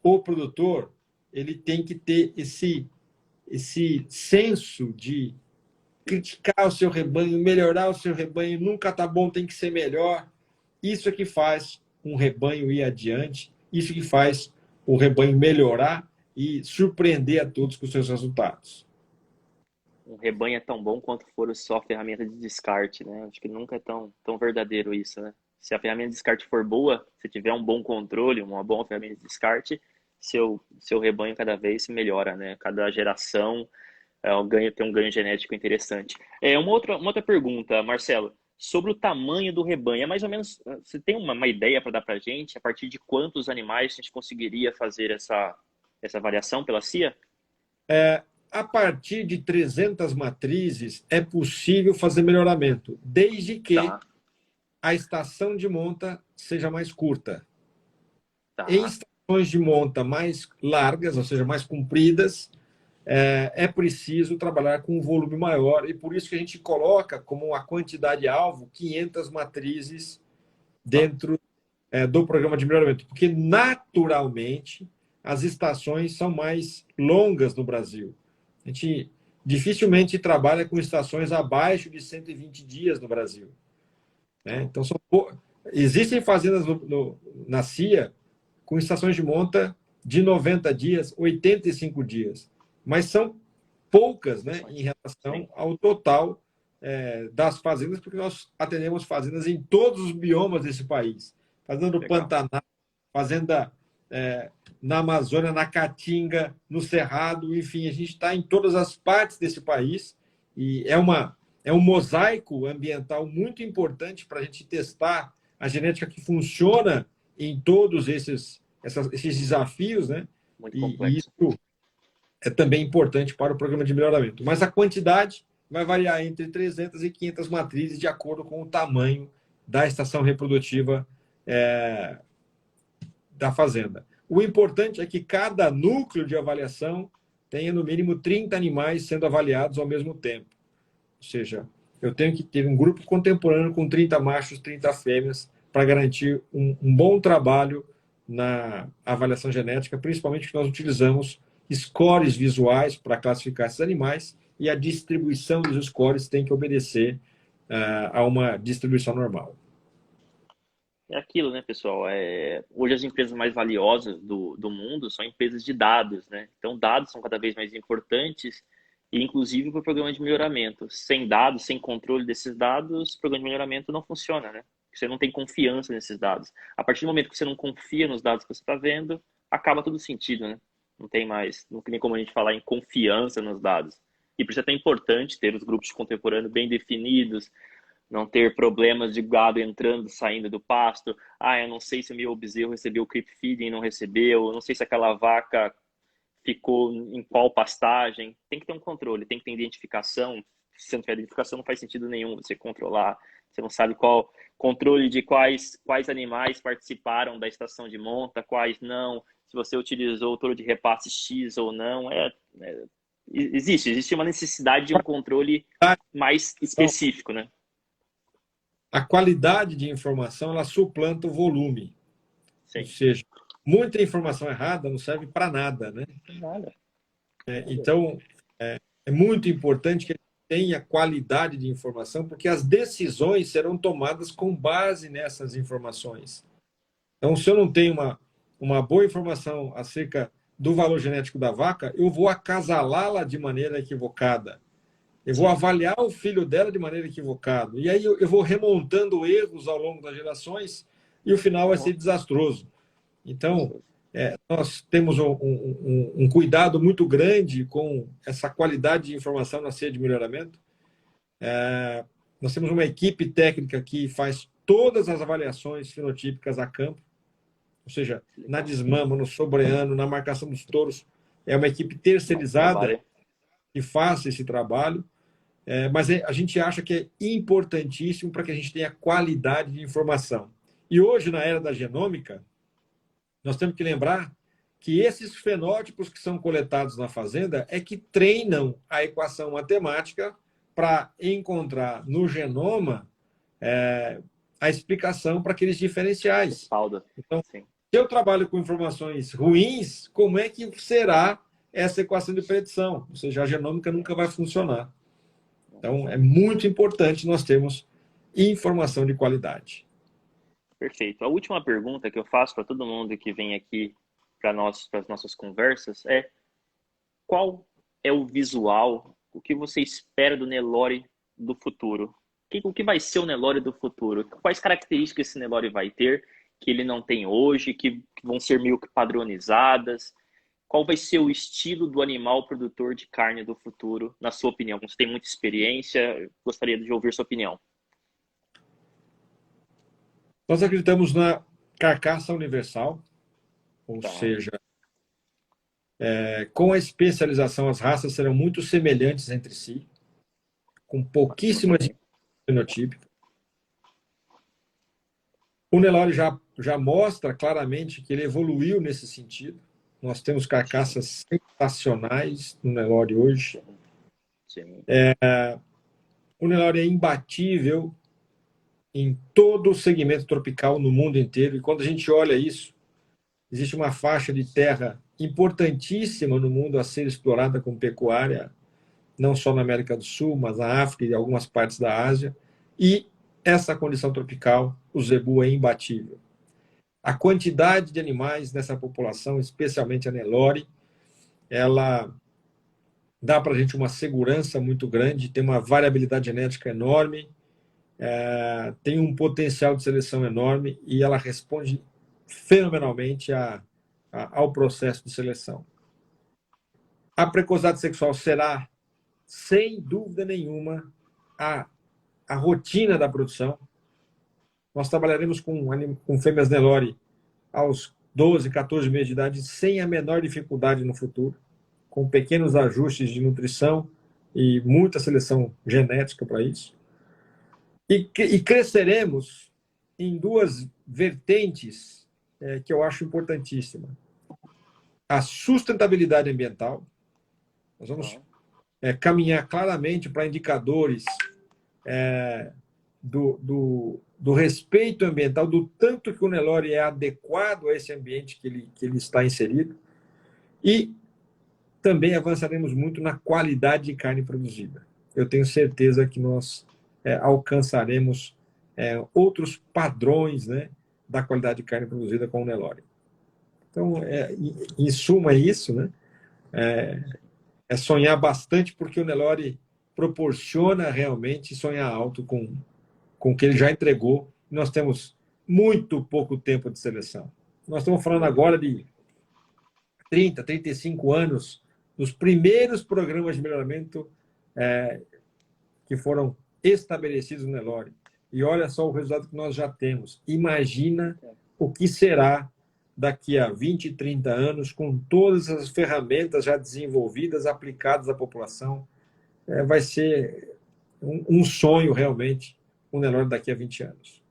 o produtor ele tem que ter esse senso de criticar o seu rebanho, melhorar o seu rebanho, nunca tá bom, tem que ser melhor. Isso é que faz um rebanho ir adiante, isso que faz o rebanho melhorar e surpreender a todos com os seus resultados. Um rebanho é tão bom quanto for só a ferramenta de descarte, né? Acho que nunca é tão verdadeiro isso, né? Se a ferramenta de descarte for boa, se tiver um bom controle, uma boa ferramenta de descarte, seu rebanho cada vez melhora, né? Cada geração tem um ganho genético interessante. Uma outra pergunta, Marcelo, sobre o tamanho do rebanho. É mais ou menos, você tem uma ideia para dar para a gente? A partir de quantos animais a gente conseguiria fazer essa variação pela CIA? A partir de 300 matrizes é possível fazer melhoramento, desde que Tá, a estação de monta seja mais curta. Em tá, estações de monta mais largas, ou seja, mais compridas, é preciso trabalhar com um volume maior, e por isso que a gente coloca como a quantidade alvo 500 matrizes tá. dentro do programa de melhoramento, porque naturalmente as estações são mais longas no Brasil. A gente dificilmente trabalha com estações abaixo de 120 dias no Brasil, né? Então, existem fazendas na CIA com estações de monta de 90 dias, 85 dias, mas são poucas, né, em relação Sim, ao total das fazendas, porque nós atendemos fazendas em todos os biomas desse país. Fazenda do legal. Pantanal, fazenda na Amazônia, na Caatinga, no Cerrado, enfim, a gente está em todas as partes desse país e é um mosaico ambiental muito importante para a gente testar a genética que funciona em todos esses desafios, né? Muito E complexo. isso é também importante para o programa de melhoramento. Mas a quantidade vai variar entre 300 e 500 matrizes de acordo com o tamanho da estação reprodutiva da fazenda. O importante é que cada núcleo de avaliação tenha no mínimo 30 animais sendo avaliados ao mesmo tempo. Ou seja, eu tenho que ter um grupo contemporâneo com 30 machos, 30 fêmeas, para garantir um bom trabalho na avaliação genética, principalmente porque nós utilizamos scores visuais para classificar esses animais, e a distribuição dos scores tem que obedecer a uma distribuição normal. É aquilo, né, pessoal? Hoje as empresas mais valiosas do mundo são empresas de dados, né? Então, dados são cada vez mais importantes, e inclusive para o programa de melhoramento. Sem dados, sem controle desses dados, o programa de melhoramento não funciona, né? Você não tem confiança nesses dados. A partir do momento que você não confia nos dados que você está vendo, acaba todo sentido, né? Não tem nem como a gente falar em confiança nos dados. E por isso é tão importante ter os grupos de contemporâneo bem definidos, não ter problemas de gado entrando e saindo do pasto. Eu não sei se o meu bezerro recebeu o creep feeding e não recebeu, eu não sei se aquela vaca ficou em qual pastagem. Tem que ter um controle, tem que ter identificação. Se você não tiver identificação, não faz sentido nenhum você controlar. Você não sabe qual controle de quais animais participaram da estação de monta, quais não, se você utilizou o touro de repasse X ou não. Existe uma necessidade de um controle mais Então, específico, né? a qualidade de informação ela suplanta o volume. Ou Sim. seja, muita informação errada não serve para nada, né? Nada. Então, é muito importante que tenha qualidade de informação, porque as decisões serão tomadas com base nessas informações. Então, se eu não tenho uma boa informação acerca do valor genético da vaca, eu vou acasalá-la de maneira equivocada. Eu vou avaliar o filho dela de maneira equivocada. E aí eu vou remontando erros ao longo das gerações e o final vai ser desastroso. Então, nós temos um cuidado muito grande com essa qualidade de informação na CIA de melhoramento. Nós temos uma equipe técnica que faz todas as avaliações fenotípicas a campo, ou seja, na desmama, no sobreano, na marcação dos touros. É uma equipe terceirizada que faz esse trabalho, mas a gente acha que é importantíssimo para que a gente tenha qualidade de informação. E hoje, na era da genômica, nós temos que lembrar que esses fenótipos que são coletados na fazenda é que treinam a equação matemática para encontrar no genoma a explicação para aqueles diferenciais. Então, se eu trabalho com informações ruins, como é que será essa equação de predição? Ou seja, a genômica nunca vai funcionar. Então, é muito importante nós termos informação de qualidade. Perfeito. A última pergunta que eu faço para todo mundo que vem aqui para as nossas conversas é: qual é o visual, o que você espera do Nelore do futuro? O que vai ser o Nelore do futuro? Quais características esse Nelore vai ter que ele não tem hoje, que vão ser meio que padronizadas? Qual vai ser o estilo do animal produtor de carne do futuro, na sua opinião? Você tem muita experiência, gostaria de ouvir sua opinião. Nós acreditamos na carcaça universal, ou seja, com a especialização, as raças serão muito semelhantes entre si, com pouquíssimas fenotípicas. O Nelore já mostra claramente que ele evoluiu nesse sentido. Nós temos carcaças sensacionais no Nelore hoje. O Nelore é imbatível em todo o segmento tropical no mundo inteiro. E quando a gente olha isso, existe uma faixa de terra importantíssima no mundo a ser explorada com pecuária, não só na América do Sul, mas na África e algumas partes da Ásia. E essa condição tropical, o zebu é imbatível. A quantidade de animais nessa população, especialmente a Nelore, ela dá para a gente uma segurança muito grande, tem uma variabilidade genética enorme, tem um potencial de seleção enorme e ela responde fenomenalmente ao processo de seleção. A precocidade sexual será, sem dúvida nenhuma, a rotina da produção. Nós trabalharemos com fêmeas Nelore aos 12, 14 meses de idade, sem a menor dificuldade no futuro, com pequenos ajustes de nutrição e muita seleção genética para isso. E cresceremos em duas vertentes que eu acho importantíssima. A sustentabilidade ambiental. Nós vamos caminhar claramente para indicadores do respeito ambiental, do tanto que o Nelore é adequado a esse ambiente que ele está inserido. E também avançaremos muito na qualidade de carne produzida. Eu tenho certeza que nós alcançaremos outros padrões, né, da qualidade de carne produzida com o Nelore. Então, em suma, é isso, né? É sonhar bastante, porque o Nelore proporciona realmente sonhar alto com o que ele já entregou. Nós temos muito pouco tempo de seleção. Nós estamos falando agora de 30, 35 anos dos primeiros programas de melhoramento que foram estabelecidos no Nelore. E olha só o resultado que nós já temos. Imagina o que será daqui a 20, 30 anos, com todas as ferramentas já desenvolvidas, aplicadas à população. Vai ser um sonho, realmente, o Nelore daqui a 20 anos.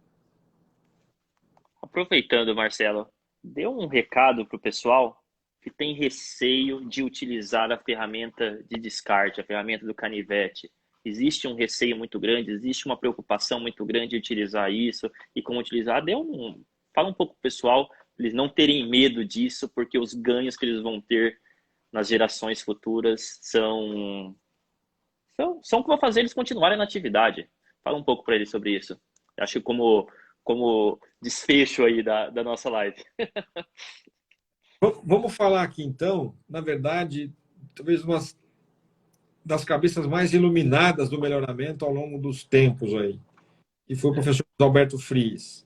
Aproveitando, Marcelo, dê um recado para o pessoal que tem receio de utilizar a ferramenta de descarte, a ferramenta do canivete. Existe um receio muito grande, existe uma preocupação muito grande de utilizar isso e como utilizar. Fala um pouco para o pessoal, para eles não terem medo disso, porque os ganhos que eles vão ter nas gerações futuras são que vão fazer eles continuarem na atividade. Fala um pouco para eles sobre isso. Acho que como desfecho aí da nossa live. Vamos falar aqui, então, na verdade, talvez uma das cabeças mais iluminadas do melhoramento ao longo dos tempos aí, que foi o professor Alberto Fries.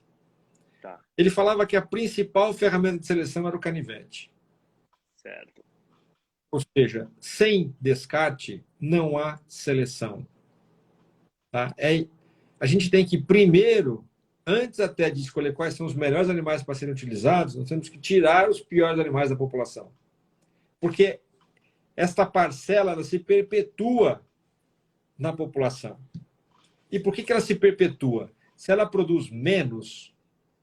Tá. Ele falava que a principal ferramenta de seleção era o canivete. Certo. Ou seja, sem descarte não há seleção. Tá? a gente tem que primeiro, antes até de escolher quais são os melhores animais para serem utilizados, nós temos que tirar os piores animais da população. Porque esta parcela ela se perpetua na população. E por que ela se perpetua? Se ela produz menos,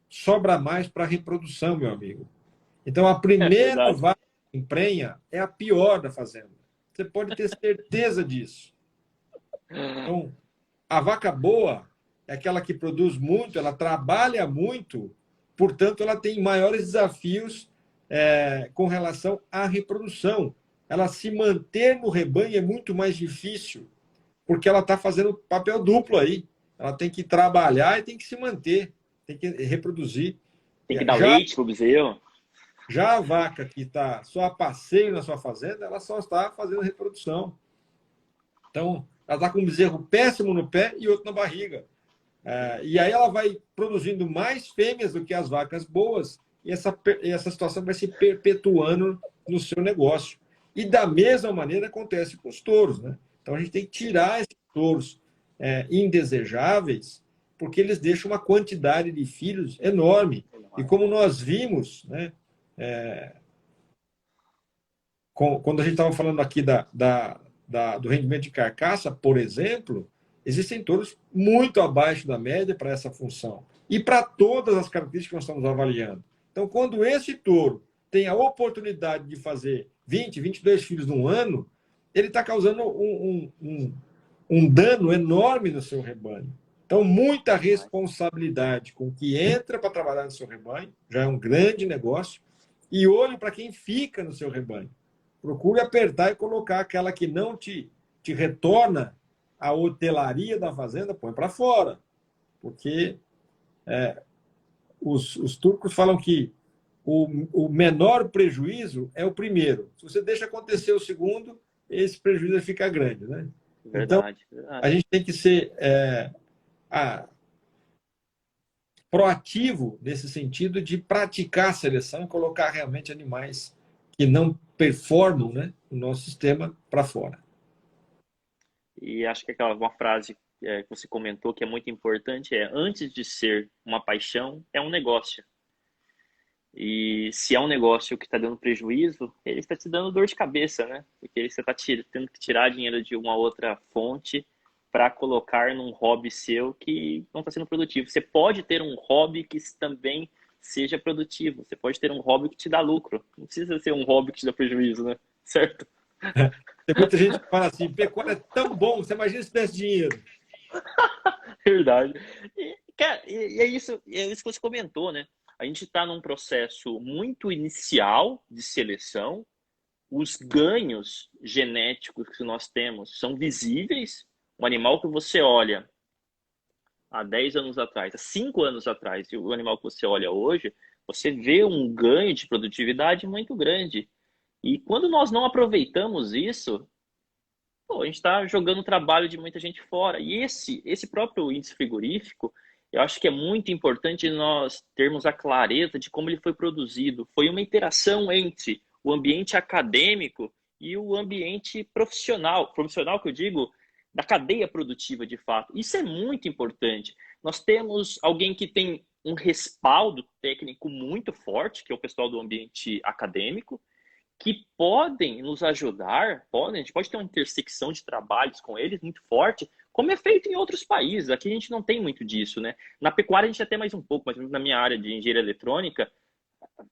sobra mais para a reprodução, meu amigo. Então, a É primeira verdade. vaca que emprenha é a pior da fazenda. Você pode ter certeza disso. Então, a vaca boa é aquela que produz muito, ela trabalha muito, portanto, ela tem maiores desafios com relação à reprodução. Ela se manter no rebanho é muito mais difícil, porque ela está fazendo papel duplo aí. Ela tem que trabalhar e tem que se manter, tem que reproduzir. Tem que dar Já, leite pro bezerro. já a vaca que está só a passeio na sua fazenda, ela só está fazendo reprodução. Então, ela está com um bezerro péssimo no pé e outro na barriga. E aí ela vai produzindo mais fêmeas do que as vacas boas, e essa situação vai se perpetuando no seu negócio. E da mesma maneira acontece com os touros, né? Então a gente tem que tirar esses touros indesejáveis, porque eles deixam uma quantidade de filhos enorme. E como nós vimos, né, quando a gente estava falando aqui do rendimento de carcaça, por exemplo, existem touros muito abaixo da média para essa função. E para todas as características que nós estamos avaliando. Então, quando esse touro tem a oportunidade de fazer 20, 22 filhos num ano, ele está causando um dano enorme no seu rebanho. Então, muita responsabilidade com o que entra para trabalhar no seu rebanho, já é um grande negócio, e olho para quem fica no seu rebanho. Procure apertar e colocar aquela que não te retorna a hotelaria da fazenda, põe para fora. Porque os turcos falam que o menor prejuízo é o primeiro. Se você deixa acontecer o segundo, esse prejuízo fica grande, né? Então, Verdade, verdade. a gente tem que ser proativo nesse sentido de praticar a seleção e colocar realmente animais que não performam, né, no nosso sistema para fora. E acho que uma frase que você comentou que é muito importante antes de ser uma paixão, é um negócio. E se é um negócio que está dando prejuízo, ele está te dando dor de cabeça, né? Porque você está tendo que tirar dinheiro de uma outra fonte para colocar num hobby seu que não está sendo produtivo. Você pode ter um hobby que também seja produtivo. Você pode ter um hobby que te dá lucro. Não precisa ser um hobby que te dá prejuízo, né? Certo? Tem muita gente que fala assim, pecuária é tão bom, você imagina se desse dinheiro. Verdade. E, cara, é isso que você comentou, né? A gente está num processo muito inicial de seleção. Os ganhos genéticos que nós temos são visíveis. Um animal que você olha há 10 anos atrás, há 5 anos atrás, e o animal que você olha hoje, você vê um ganho de produtividade muito grande. E quando nós não aproveitamos isso, a gente está jogando o trabalho de muita gente fora. E esse próprio índice frigorífico, eu acho que é muito importante nós termos a clareza de como ele foi produzido. Foi uma interação entre o ambiente acadêmico e o ambiente profissional. Profissional que eu digo, da cadeia produtiva, de fato. Isso é muito importante. Nós temos alguém que tem um respaldo técnico muito forte, que é o pessoal do ambiente acadêmico, que podem nos ajudar, a gente pode ter uma intersecção de trabalhos com eles muito forte, como é feito em outros países. Aqui a gente não tem muito disso, né? Na pecuária a gente até mais um pouco, mas na minha área de engenharia eletrônica,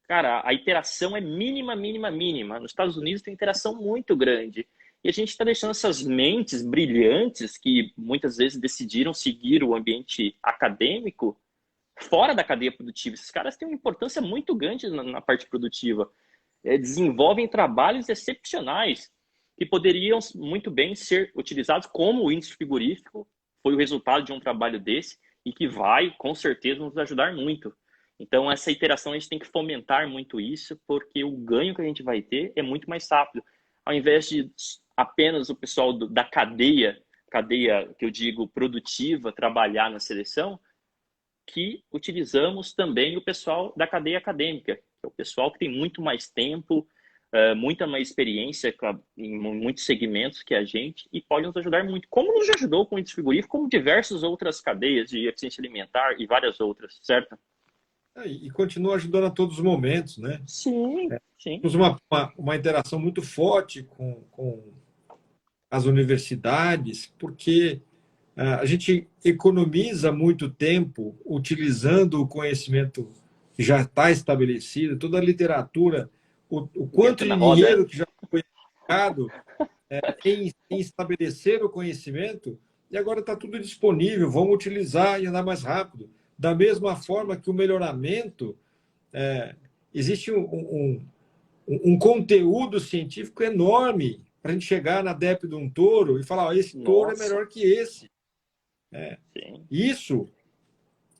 cara, a interação é mínima, mínima, mínima. Nos Estados Unidos tem interação muito grande. E a gente está deixando essas mentes brilhantes que muitas vezes decidiram seguir o ambiente acadêmico fora da cadeia produtiva. Esses caras têm uma importância muito grande na parte produtiva. Desenvolvem trabalhos excepcionais que poderiam muito bem ser utilizados como o índice frigorífico foi o resultado de um trabalho desse e que vai, com certeza, nos ajudar muito. Então, essa iteração, a gente tem que fomentar muito isso, porque o ganho que a gente vai ter é muito mais rápido. Ao invés de apenas o pessoal da cadeia que eu digo produtiva, trabalhar na seleção, que utilizamos também o pessoal da cadeia acadêmica, que é o pessoal que tem muito mais tempo, muita mais experiência em muitos segmentos que a gente e pode nos ajudar muito, como nos ajudou com o índice frigorífico, como diversas outras cadeias de eficiência alimentar e várias outras, certo? E continua ajudando a todos os momentos, né? Sim, sim. Temos uma interação muito forte com as universidades, porque a gente economiza muito tempo utilizando o conhecimento que já está estabelecido, toda a literatura, o quanto Na de roda, dinheiro que já foi empregado em estabelecer o conhecimento, e agora está tudo disponível, vamos utilizar e andar mais rápido. Da mesma forma que o melhoramento, existe um conteúdo científico enorme para a gente chegar na DEP de um touro e falar: esse touro é nossa, melhor que esse. sim, Isso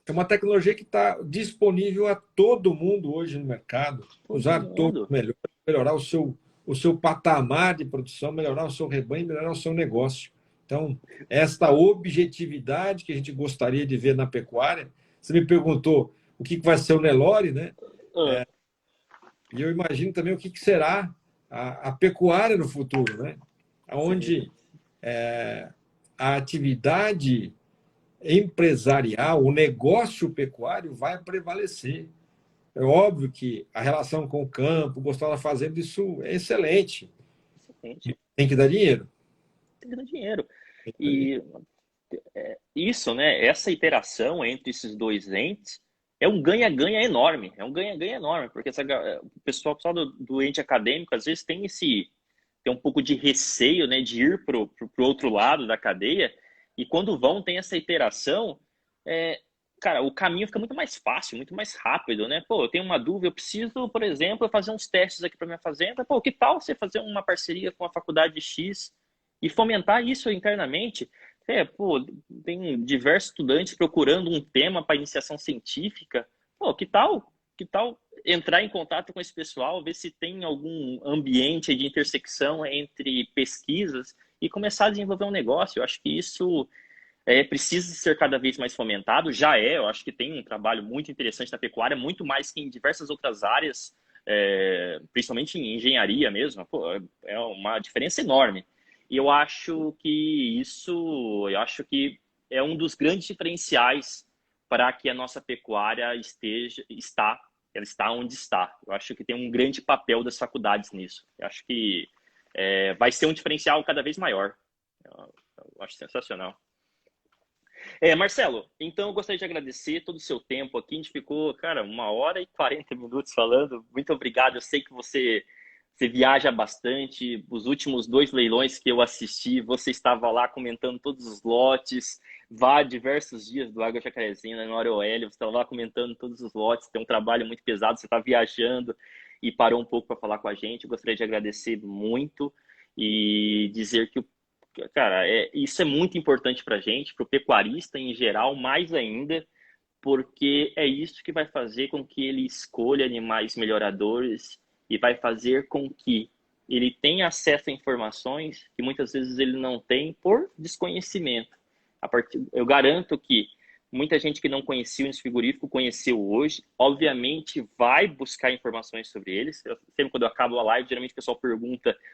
é uma tecnologia que está disponível a todo mundo hoje no mercado. todo Usar touro mundo. melhor, melhorar o seu patamar de produção, melhorar o seu rebanho, melhorar o seu negócio. Então, esta objetividade que a gente gostaria de ver na pecuária, você me perguntou o que vai ser o Nelore, né? Ah, E eu imagino também o que será a pecuária no futuro, né? sim, Onde a atividade empresarial, o negócio pecuário vai prevalecer. É óbvio que a relação com o campo, gostar da fazenda, isso é excelente. excelente. Tem que dar dinheiro. Tem que dar dinheiro. Tem que dar dinheiro. E isso, né? Essa interação entre esses dois entes é um ganha-ganha enorme. É um ganha-ganha enorme, porque o pessoal do ente acadêmico às vezes tem um pouco de receio, né, de ir pro outro lado da cadeia. E quando vão, tem essa interação, é, cara, o caminho fica muito mais fácil, muito mais rápido, né? Pô, eu tenho uma dúvida, eu preciso, por exemplo, fazer uns testes aqui para minha fazenda. Pô, que tal você fazer uma parceria com a faculdade X e fomentar isso internamente? Pô, tem diversos estudantes procurando um tema para iniciação científica. Pô, que tal? Que tal entrar em contato com esse pessoal, ver se tem algum ambiente de intersecção entre pesquisas e começar a desenvolver um negócio? Eu acho que isso precisa ser cada vez mais fomentado. Já eu acho que tem um trabalho muito interessante na pecuária, muito mais que em diversas outras áreas, principalmente em engenharia mesmo. Pô, é uma diferença enorme. E eu acho que é um dos grandes diferenciais para que a nossa pecuária ela está onde está. Eu acho que tem um grande papel das faculdades nisso. Eu acho que vai ser um diferencial cada vez maior. Eu acho sensacional. Marcelo, então eu gostaria de agradecer todo o seu tempo aqui. A gente ficou, cara, 1h40 falando. Muito obrigado. Eu sei que você viaja bastante. Os últimos 2 leilões que eu assisti, você estava lá comentando todos os lotes. Vá diversos dias do Água Jacarezinho, na Hora OL, você estava lá comentando todos os lotes. Tem um trabalho muito pesado, você está viajando e parou um pouco para falar com a gente. Eu gostaria de agradecer muito e dizer que cara, isso é muito importante para a gente, para o pecuarista em geral, mais ainda, porque é isso que vai fazer com que ele escolha animais melhoradores e vai fazer com que ele tenha acesso a informações que muitas vezes ele não tem por desconhecimento. Eu garanto que muita gente que não conhecia o índice frigorífico conheceu hoje, obviamente vai buscar informações sobre eles. Sempre quando eu acabo a live, geralmente o pessoal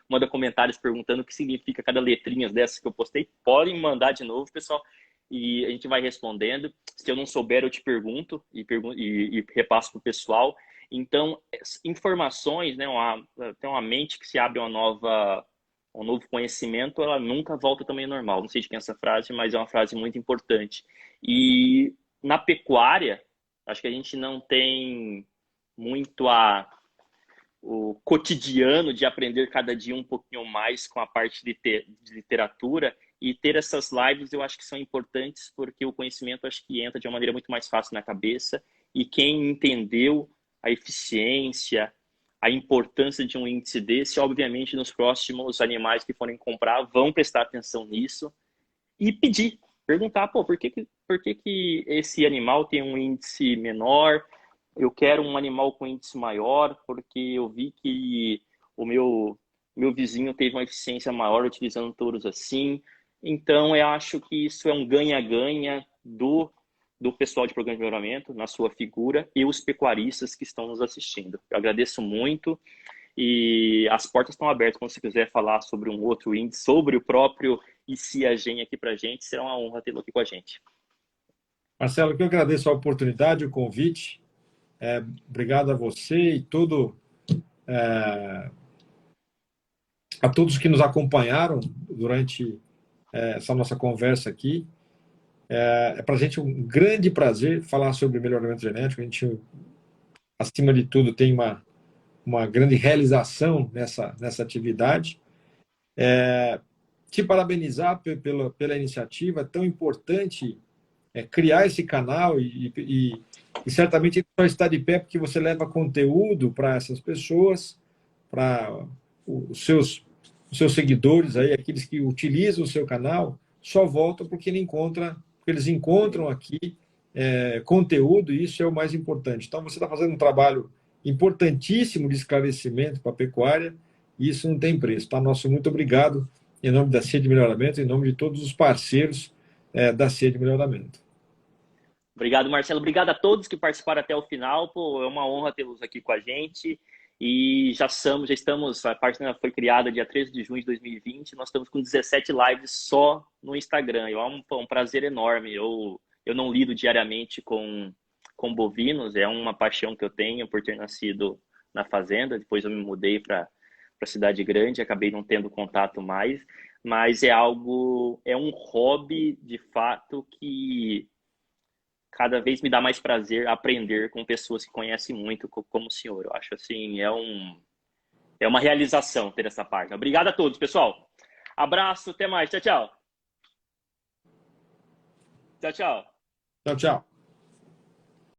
manda comentários perguntando o que significa cada letrinha dessas que eu postei. Podem mandar de novo, pessoal, e a gente vai respondendo. Se eu não souber, eu te pergunto e repasso para o pessoal. Então, informações, né, tem uma mente que se abre um novo conhecimento, ela nunca volta também ao normal. Não sei de quem é essa frase, mas é uma frase muito importante. E na pecuária, acho que a gente não tem muito o cotidiano de aprender cada dia um pouquinho mais com a parte de literatura e ter essas lives eu acho que são importantes porque o conhecimento acho que entra de uma maneira muito mais fácil na cabeça e quem entendeu a eficiência, a importância de um índice desse, obviamente nos próximos animais que forem comprar vão prestar atenção nisso e pedir, perguntar, pô, por que que esse animal tem um índice menor? Eu quero um animal com índice maior, porque eu vi que o meu vizinho teve uma eficiência maior utilizando touros assim. Então, eu acho que isso é um ganha-ganha do pessoal de programa de melhoramento, na sua figura, e os pecuaristas que estão nos assistindo. Eu agradeço muito E as portas estão abertas quando você quiser falar sobre um outro índice, sobre o próprio ICIAGEN aqui para a gente. Será uma honra tê-lo aqui com a gente. Marcelo, que eu agradeço a oportunidade, o convite. Obrigado a você e a todos que nos acompanharam durante essa nossa conversa aqui. É para a gente um grande prazer falar sobre melhoramento genético. A gente, acima de tudo, tem uma grande realização nessa atividade. Te parabenizar pela iniciativa. É tão importante criar esse canal e certamente ele só está de pé porque você leva conteúdo para essas pessoas, para os seus seguidores, aí, aqueles que utilizam o seu canal, só voltam porque eles encontram aqui conteúdo, e isso é o mais importante. Então, você está fazendo um trabalho importantíssimo de esclarecimento para a pecuária, e isso não tem preço. Tá? Nosso muito obrigado, em nome da CIA de Melhoramento, em nome de todos os parceiros da CIA de Melhoramento. Obrigado, Marcelo. Obrigado a todos que participaram até o final. Pô, é uma honra tê-los aqui com a gente. E já estamos, a página foi criada dia 13 de junho de 2020, nós estamos com 17 lives só no Instagram. É um prazer enorme. Eu não lido diariamente com bovinos, é uma paixão que eu tenho por ter nascido na fazenda. Depois eu me mudei para cidade grande, acabei não tendo contato mais, mas é um hobby de fato que cada vez me dá mais prazer aprender com pessoas que conhecem muito, como o senhor. Eu acho assim, é uma realização ter essa página. Obrigado a todos, pessoal. Abraço, até mais. Tchau, tchau. Tchau, tchau. Tchau, tchau.